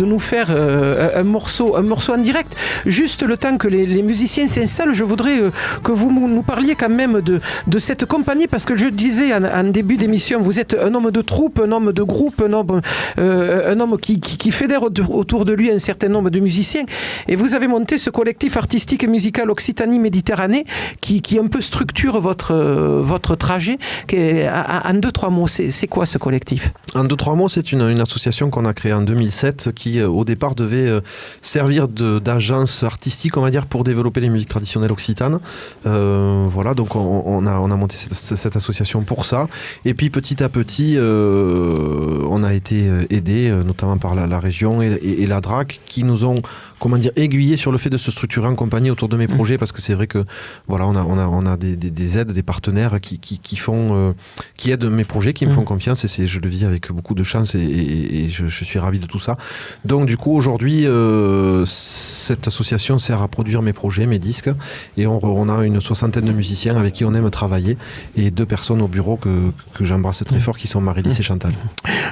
nous faire un morceau en direct. Juste le temps que les musiciens s'installent, je voudrais que vous nous parliez quand même de cette compagnie, parce que je disais en début d'émission, vous êtes un homme de troupe, un homme de groupe, un homme qui fédère autour de lui un certain nombre de musiciens, et vous avez monté ce collectif artistique et musical Occitanie-Méditerranée qui un peu structure votre trajet. En 2-3 mots, c'est quoi ce collectif?
En 2-3 mots, c'est une association qu'on a créée en 2007 qui au départ devait servir d'agence artistique, on va dire, pour développer les musiques traditionnelles occitanes. Voilà, donc on a monté cette association pour ça, et puis petit à petit on a été aidé notamment par la région et la DRAC, qui nous ont, comment dire, aiguillé sur le fait de se structurer en compagnie autour de mes projets, parce que c'est vrai que voilà, on a des aides, des partenaires qui font qui aident mes projets, qui me font confiance, et je le vis avec beaucoup de chance, et je suis ravi de tout ça. Donc du coup aujourd'hui cette association sert à produire mes projets, mes disques, et on a une 60aine de musiciens avec qui on aime travailler, et 2 personnes au bureau que j'embrasse très fort, qui sont Marie-Lise et Chantal.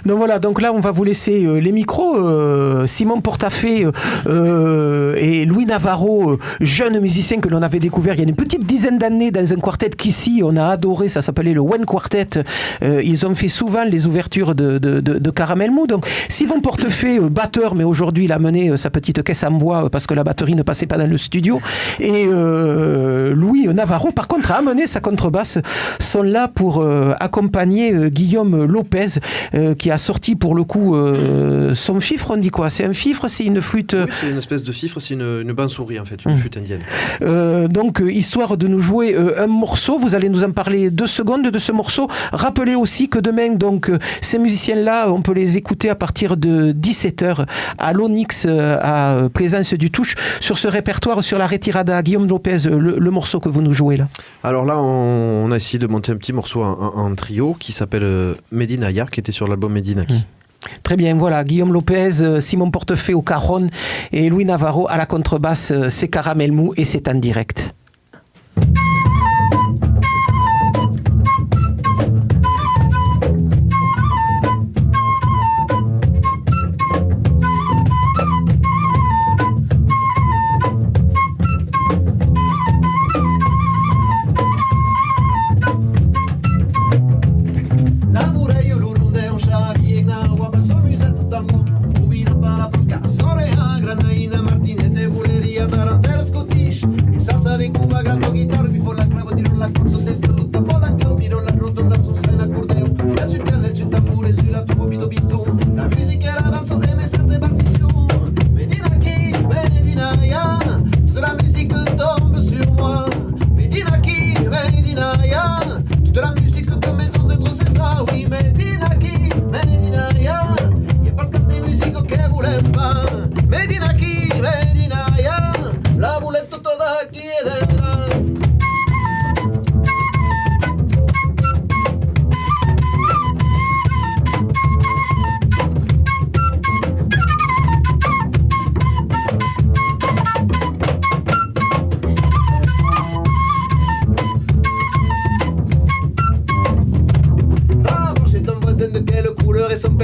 Donc voilà, donc là on va vous laisser les micros. Simon Portafé et Louis Navarro, jeunes musiciens que l'on avait découvert il y a une petite dizaine d'années dans un quartet qu'ici on a adoré, ça s'appelait le One Quartet. Ils ont fait souvent les ouvertures de Caramel Mou. Donc Simon Portefait, batteur, mais aujourd'hui il a mené sa petite caisse en bois parce que la batterie ne passait pas dans le studio. Et Louis Navarro, par contre, a amené sa contrebasse, sont là pour accompagner Guillaume Lopez, qui a sorti pour le coup son fifre, on dit quoi? C'est un fifre, c'est une flûte?
Oui, c'est une espèce de fifre, c'est une bansouris en fait, une flûte indienne.
Donc, histoire de nous jouer un morceau, vous allez nous en parler 2 secondes de ce morceau. Rappelez aussi que demain, donc, ces musiciens-là, on peut les écouter à partir de 17h à l'Onyx, à Présence du Touche, sur ce répertoire, sur la Retirada. Guillaume Lopez, le morceau que vous nous jouez là.
Alors là, on a essayé de monter un petit morceau en trio qui s'appelle Medinaya, qui était sur l'album Medinaki.
Très bien, voilà, Guillaume Lopez, Simon Portefait au cajon et Louis Navarro à la contrebasse. C'est Caramel Mou et c'est en direct.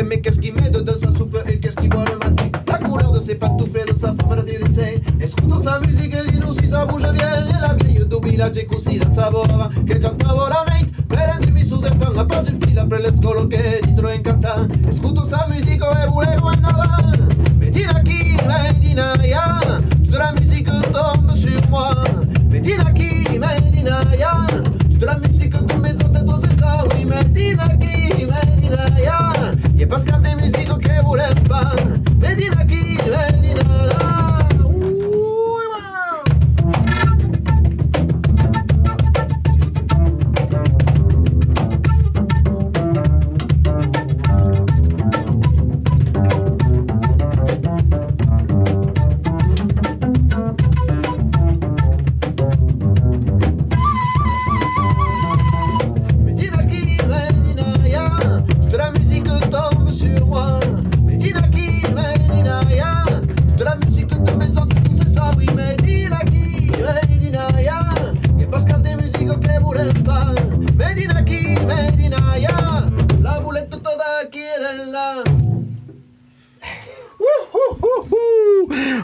Mais qu'est-ce qu'il met dedans sa soupe et qu'est-ce qu'il boit le matin? La couleur de ses pantoufles, de sa forme de dessin. Escuto sa musique e di lui si sa voce bien. E la vieille do village così senza vola che cantavo la night. Prendermi su se fan a parte il filo apre le scolo che dietro è incantata. Escuto sa musique e volevo andare. Medina qui, Medina ya. Toute la musique tombe sur moi. Medina qui, Medina ya. Toute la musique de mes ancêtres c'est ça. Oui, Medina qui, Medina ya. E pas cap de musique che volem fa. Medina qui, Medina là.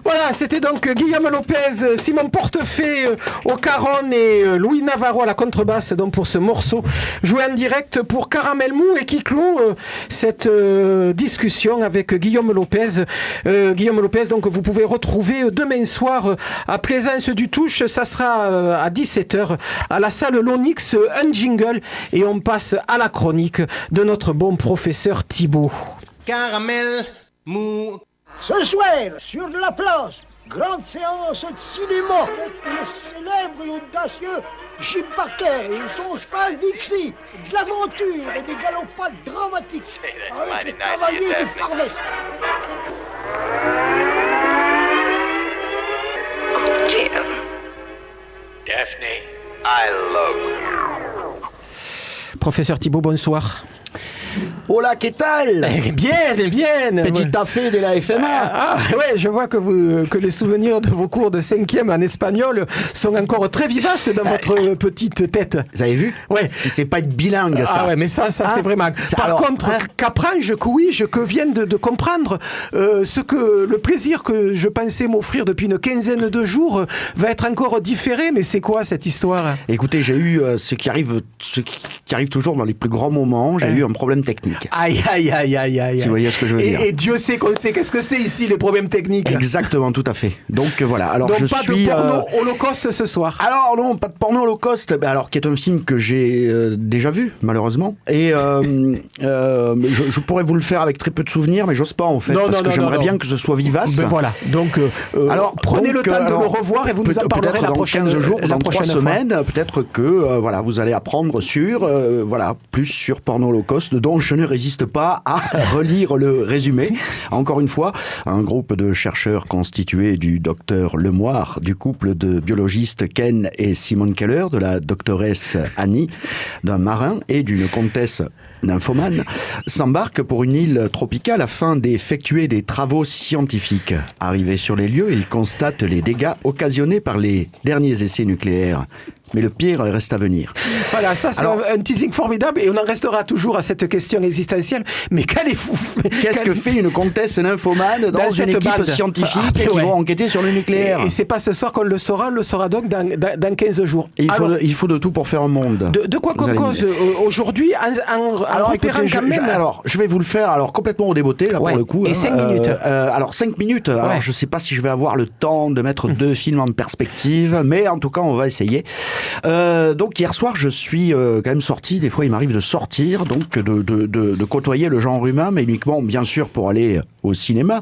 Voilà, c'était donc Guillaume Lopez, Simon Portefait au caron et Louis Navarro à la contrebasse, donc pour ce morceau joué en direct pour Caramel Mou et qui clôt cette discussion avec Guillaume Lopez. Guillaume Lopez, donc vous pouvez retrouver demain soir à Présence du Touche, ça sera à 17h à la salle L'Onyx, un jingle et on passe à la chronique de notre bon professeur Thibaut.
Caramel Mou.
Ce soir, sur la place, grande séance de cinéma avec le célèbre et audacieux Jim Parker et son cheval Dixie, de l'aventure et des galopades dramatiques avec les cavaliers du Far West.
Oh, Jim. Daphne, I love you.
Professeur Thibault, bonsoir.
Hola, ¿qué tal?
Bien.
Petit café de la FMA.
Ouais, je vois que les souvenirs de vos cours de 5e en espagnol sont encore très vivaces dans votre petite tête.
Vous avez vu?
Ouais.
C'est pas être bilingue, ça.
Ah ouais, mais ça c'est vraiment... Par contre, qu'apprends-je, que viens de comprendre le plaisir que je pensais m'offrir depuis une quinzaine de jours va être encore différé, mais c'est quoi cette histoire?
Écoutez, j'ai eu ce qui arrive toujours dans les plus grands moments, j'ai eu un problème technique.
Aïe.
Si vous voyez ce que je veux dire.
Et Dieu sait qu'on sait qu'est-ce que c'est ici, les problèmes techniques.
Exactement, tout à fait. Donc voilà, alors
donc
je
pas
suis...
de porno holocauste ce soir.
Alors non, pas de porno holocauste, alors qui est un film que j'ai déjà vu, malheureusement. Et je pourrais vous le faire avec très peu de souvenirs, mais j'ose pas en fait, parce que j'aimerais bien que ce soit vivace.
Ben voilà, donc alors prenez le temps de le revoir et vous nous en parlerez la prochaine
dans 15 jours, dans 3
fois.
semaines, peut-être que voilà, vous allez apprendre plus sur Porno Holocauste, dont je ne résiste pas à relire le résumé. Encore une fois, un groupe de chercheurs constitué du docteur Lemoire, du couple de biologistes Ken et Simone Keller, de la doctoresse Annie, d'un marin et d'une comtesse nymphomane, s'embarque pour une île tropicale afin d'effectuer des travaux scientifiques. Arrivé sur les lieux, il constate les dégâts occasionnés par les derniers essais nucléaires. Mais le pire reste à venir.
Voilà, ça c'est un teasing formidable et on en restera toujours à cette question existentielle. Mais qu'allez-vous
Qu'est-ce que fait une comtesse nymphomane dans une équipe scientifique qui vont enquêter sur le nucléaire?
Et c'est pas ce soir qu'on le saura, on le saura donc dans 15 jours.
Et il faut de tout pour faire un monde.
De quoi qu'on cause aujourd'hui
alors écoutez, je vais vous le faire complètement au débeauté là pour le coup.
Et 5 minutes.
Alors 5 minutes. Alors je sais pas si je vais avoir le temps de mettre 2 films en perspective, mais en tout cas on va essayer. Donc hier soir je suis quand même sorti, des fois il m'arrive de sortir, donc de côtoyer le genre humain, mais uniquement bien sûr pour aller au cinéma.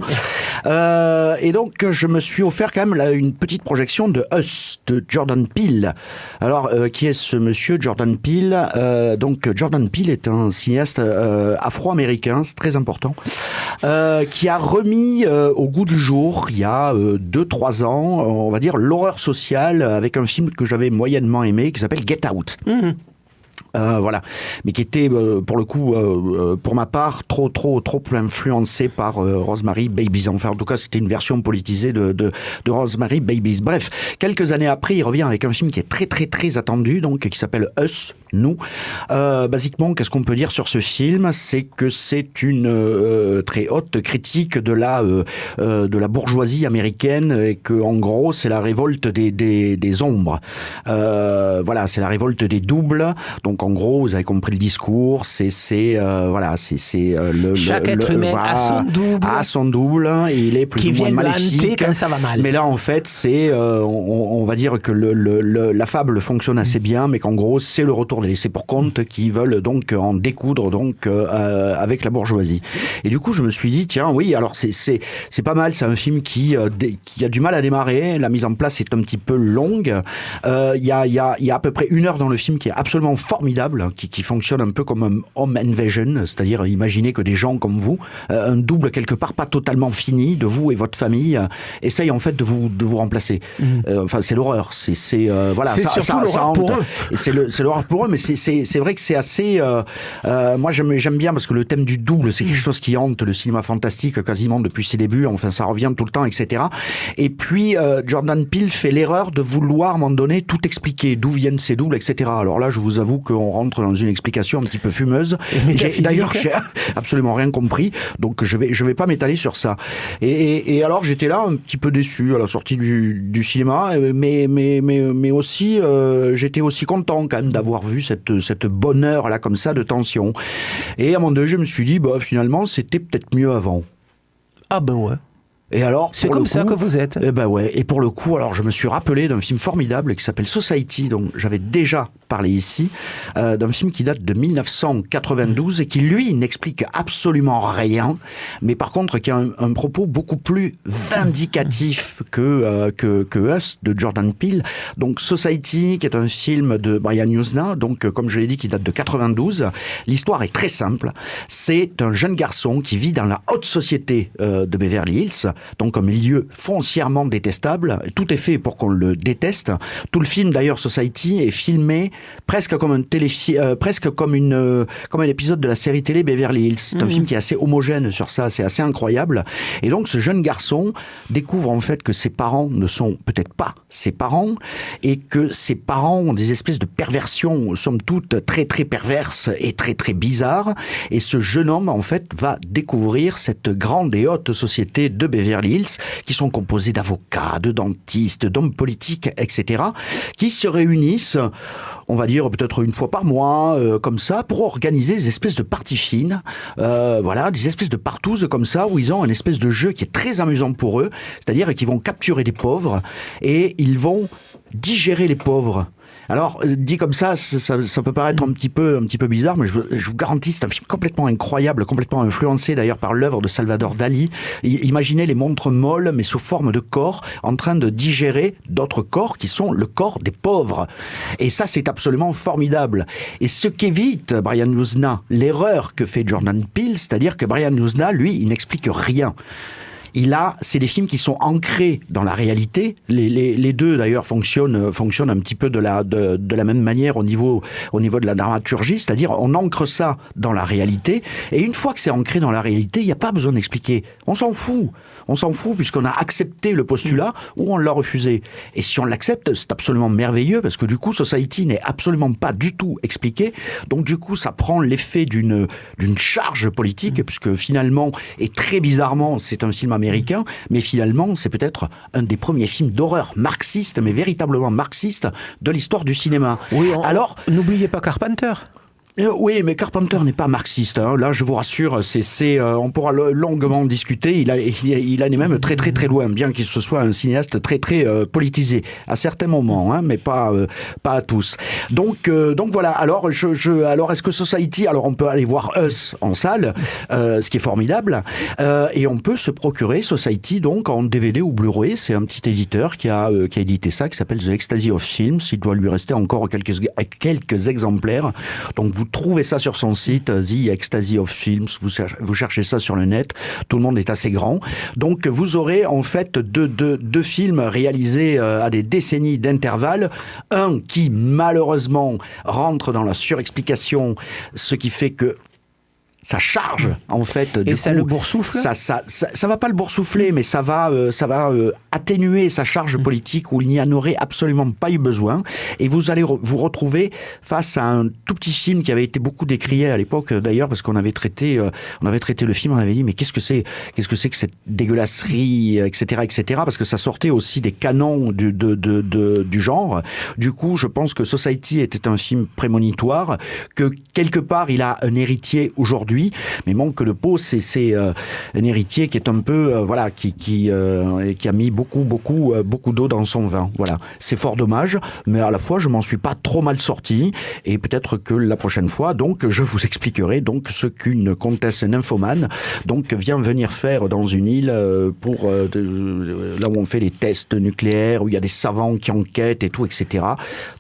Et donc je me suis offert quand même une petite projection de Us de Jordan Peele. Alors qui est ce monsieur Jordan Peele? Donc Jordan Peele est un cinéaste afro-américain, c'est très important, qui a remis au goût du jour il y a 2-3 ans, on va dire, l'horreur sociale avec un film que j'avais moyennement aimé qui s'appelle Get Out. Voilà, mais qui était pour le coup, pour ma part, trop influencé par Rosemary Babies. Enfin, en tout cas, c'était une version politisée de Rosemary Babies. Bref, quelques années après, il revient avec un film qui est très attendu, donc qui s'appelle Us, nous. Basiquement, qu'est-ce qu'on peut dire sur ce film? C'est que c'est une très haute critique de la bourgeoisie américaine et que, en gros, c'est la révolte des ombres. Voilà, c'est la révolte des doubles. Donc en gros, vous avez compris le discours, c'est
chaque être humain a son double,
et il est plus ou moins maléfique
quand ça va mal.
Mais là en fait, c'est on va dire que la fable fonctionne assez bien, mais qu'en gros, c'est le retour des laissés pour compte qui veulent donc en découdre donc avec la bourgeoisie. Et du coup, je me suis dit tiens, oui, alors c'est pas mal, c'est un film qui a du mal à démarrer, la mise en place est un petit peu longue. Il y a à peu près 1 heure dans le film qui est absolument formidable, qui fonctionne un peu comme un home invasion, c'est-à-dire imaginez que des gens comme vous, un double quelque part pas totalement fini de vous et votre famille, essayent en fait de vous remplacer. Enfin, c'est l'horreur. Voilà,
c'est surtout l'horreur pour eux.
C'est l'horreur pour eux, mais c'est vrai que c'est assez. Moi, j'aime bien parce que le thème du double, c'est quelque chose qui hante le cinéma fantastique quasiment depuis ses débuts. Enfin, ça revient tout le temps, etc. Et puis Jordan Peele fait l'erreur de vouloir à un moment donné tout expliquer, d'où viennent ces doubles, etc. Alors là, je vous avoue qu'on rentre dans une explication un petit peu fumeuse. D'ailleurs, j'ai absolument rien compris, donc je vais pas m'étaler sur ça. Et alors, j'étais là un petit peu déçu à la sortie du cinéma, mais aussi, j'étais aussi content quand même d'avoir vu cette bonne heure là comme ça de tension. Et à un moment donné, je me suis dit, finalement, c'était peut-être mieux avant.
Ah ben ouais.
Et alors,
c'est comme ça que vous êtes.
Eh ben ouais. Et pour le coup, alors je me suis rappelé d'un film formidable qui s'appelle Society, dont j'avais déjà parlé ici, d'un film qui date de 1992 et qui lui n'explique absolument rien, mais par contre qui a un propos beaucoup plus vindicatif que Us de Jordan Peele. Donc Society, qui est un film de Brian Yuzna, donc comme je l'ai dit, qui date de 92. L'histoire est très simple. C'est un jeune garçon qui vit dans la haute société de Beverly Hills. Donc un milieu foncièrement détestable. Tout est fait pour qu'on le déteste. Tout le film, d'ailleurs, Society, est filmé presque comme un comme un épisode de la série télé Beverly Hills. C'est un film qui est assez homogène sur ça, c'est assez incroyable. Et donc ce jeune garçon découvre en fait que ses parents ne sont peut-être pas ses parents et que ses parents ont des espèces de perversions, somme toute très très perverses et très très bizarres. Et ce jeune homme en fait va découvrir cette grande et haute société de Beverly Hills qui sont composés d'avocats, de dentistes, d'hommes politiques, etc. qui se réunissent, on va dire peut-être une fois par mois, comme ça, pour organiser des espèces de parties fines, voilà, des espèces de partouzes comme ça, où ils ont une espèce de jeu qui est très amusant pour eux, c'est-à-dire qu'ils vont capturer des pauvres et ils vont digérer les pauvres. Alors, dit comme ça peut paraître un petit peu bizarre, mais je vous garantis, c'est un film complètement incroyable, complètement influencé d'ailleurs par l'œuvre de Salvador Dali. Imaginez les montres molles, mais sous forme de corps, en train de digérer d'autres corps qui sont le corps des pauvres. Et ça, c'est absolument formidable. Et ce qu'évite Brian Yuzna, l'erreur que fait Jordan Peele, c'est-à-dire que Brian Yuzna, lui, il n'explique rien. C'est des films qui sont ancrés dans la réalité. Les deux d'ailleurs fonctionnent un petit peu de la même manière au niveau de la dramaturgie, c'est-à-dire on ancre ça dans la réalité et une fois que c'est ancré dans la réalité, il n'y a pas besoin d'expliquer. On s'en fout puisqu'on a accepté le postulat ou on l'a refusé. Et si on l'accepte, c'est absolument merveilleux parce que du coup Society n'est absolument pas du tout expliqué. Donc du coup, ça prend l'effet d'une charge politique puisque finalement et très bizarrement, c'est un film américain, mais finalement, c'est peut-être un des premiers films d'horreur marxiste, mais véritablement marxiste, de l'histoire du cinéma.
Oui, alors, n'oubliez pas Carpenter.
Oui, mais Carpenter n'est pas marxiste. Hein. Là, je vous rassure, on pourra longuement discuter. Il en est même très très très loin, bien qu'il se soit un cinéaste très très politisé à certains moments, hein, mais pas à tous. Donc voilà. Alors est-ce que Society, alors on peut aller voir Us en salle, ce qui est formidable, et on peut se procurer Society donc en DVD ou Blu-ray. C'est un petit éditeur qui a édité ça, qui s'appelle The Ecstasy of Films. Il doit lui rester encore quelques exemplaires. Donc vous trouvez ça sur son site, The Ecstasy of Films, vous cherchez ça sur le net, tout le monde est assez grand. Donc vous aurez en fait deux films réalisés à des décennies d'intervalle, un qui malheureusement rentre dans la surexplication, ce qui fait que ça charge en fait.
Et ça le boursoufle.
Ça va pas le boursoufler, mais ça va atténuer sa charge politique où il n'y en aurait absolument pas eu besoin. Et vous allez vous retrouver face à un tout petit film qui avait été beaucoup décrié à l'époque d'ailleurs parce qu'on avait traité le film, on avait dit mais qu'est-ce que c'est que cette dégueulasserie, etc. parce que ça sortait aussi des canons du genre. Du coup, je pense que Society était un film prémonitoire, que quelque part il a un héritier aujourd'hui. Mais manque le pot, c'est un héritier qui est un peu qui a mis beaucoup d'eau dans son vin. Voilà, c'est fort dommage, mais à la fois je m'en suis pas trop mal sorti et peut-être que la prochaine fois donc je vous expliquerai donc ce qu'une comtesse nymphomane donc vient venir faire dans une île pour là où on fait les tests nucléaires, où il y a des savants qui enquêtent et tout, etc.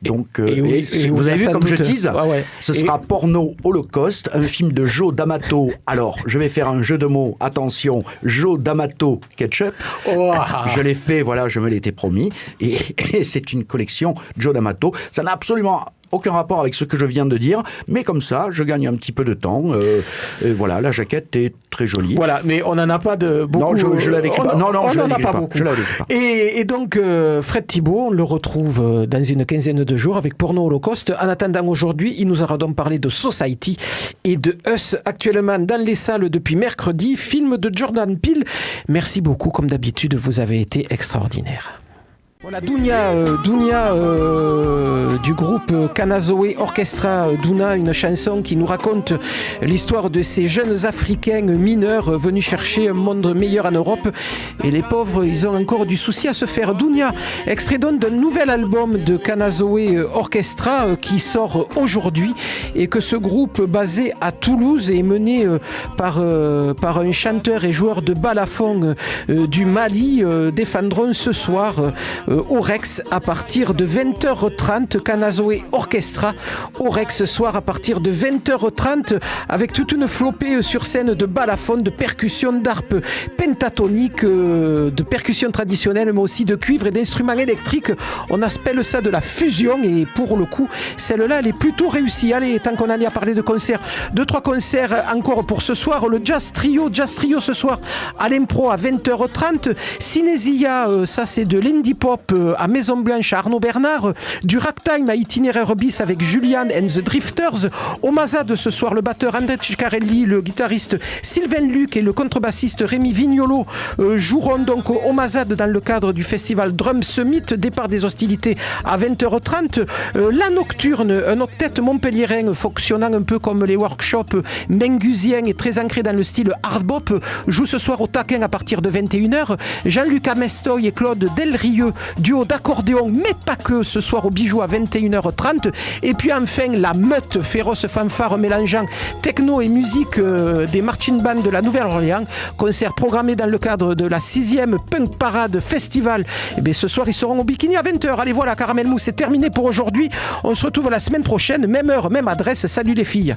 Donc vous avez vu comme je tease, ce sera Porno Holocauste, un film de Joe D'Amato. Alors, je vais faire un jeu de mots. Attention, Joe D'Amato Ketchup. Oh. Je l'ai fait, voilà, je me l'étais promis. Et c'est une collection Joe D'Amato. Ça n'a absolument aucun rapport avec ce que je viens de dire, mais comme ça, je gagne un petit peu de temps. Voilà, la jaquette est très jolie.
Voilà, mais on n'en a pas de beaucoup.
Non, je la décris pas. Non, je la décris pas. Beaucoup. Je la décris pas.
Et donc, Fred Thibault, on le retrouve dans une quinzaine de jours avec Porno Holocauste. En attendant aujourd'hui, il nous aura donc parlé de Society et de Us, actuellement dans les salles depuis mercredi, film de Jordan Peele. Merci beaucoup, comme d'habitude, vous avez été extraordinaire. Voilà, Dounia du groupe Kanazoe Orchestra. Douna, une chanson qui nous raconte l'histoire de ces jeunes Africains mineurs venus chercher un monde meilleur en Europe. Et les pauvres, ils ont encore du souci à se faire. Dounia, extrait donc d'un nouvel album de Kanazoe Orchestra qui sort aujourd'hui et que ce groupe basé à Toulouse est mené par un chanteur et joueur de balafon du Mali défendront ce soir au Rex à partir de 20h30, Canazoe Orchestra au Rex ce soir à partir de 20h30 avec toute une flopée sur scène de balafon, de percussions, d'harpe pentatonique, de percussions traditionnelles mais aussi de cuivre et d'instruments électriques. On appelle ça de la fusion et pour le coup celle-là elle est plutôt réussie. Allez, tant qu'on en y a parlé de concerts, 2-3 concerts encore pour ce soir. Le Jazz Trio ce soir à l'Impro à 20h30. Cinésia, ça c'est de l'indie pop à Maison Blanche à Arnaud Bernard. Du ragtime à Itinéraire bis avec Julian and the Drifters. Au Mazad ce soir, le batteur André Ciccarelli, le guitariste Sylvain Luc et le contrebassiste Rémi Vignolo joueront donc au Mazad dans le cadre du festival Drum Summit. Départ des hostilités à 20h30. La Nocturne, un octet montpelliérain fonctionnant un peu comme les workshops mengusiens et très ancré dans le style hard bop, joue ce soir au Taquin à partir de 21h. Jean-Luc Amestoy et Claude Delrieux, duo d'accordéon mais pas que, ce soir au Bijou à 21h30. Et puis enfin la Meute, féroce fanfare mélangeant techno et musique des marching bands de la Nouvelle-Orléans. Concert programmé dans le cadre de la 6e Punk Parade Festival. Et bien ce soir ils seront au Bikini à 20h. Allez voilà, Caramel Mousse, c'est terminé pour aujourd'hui. On se retrouve la semaine prochaine, même heure, même adresse. Salut les filles.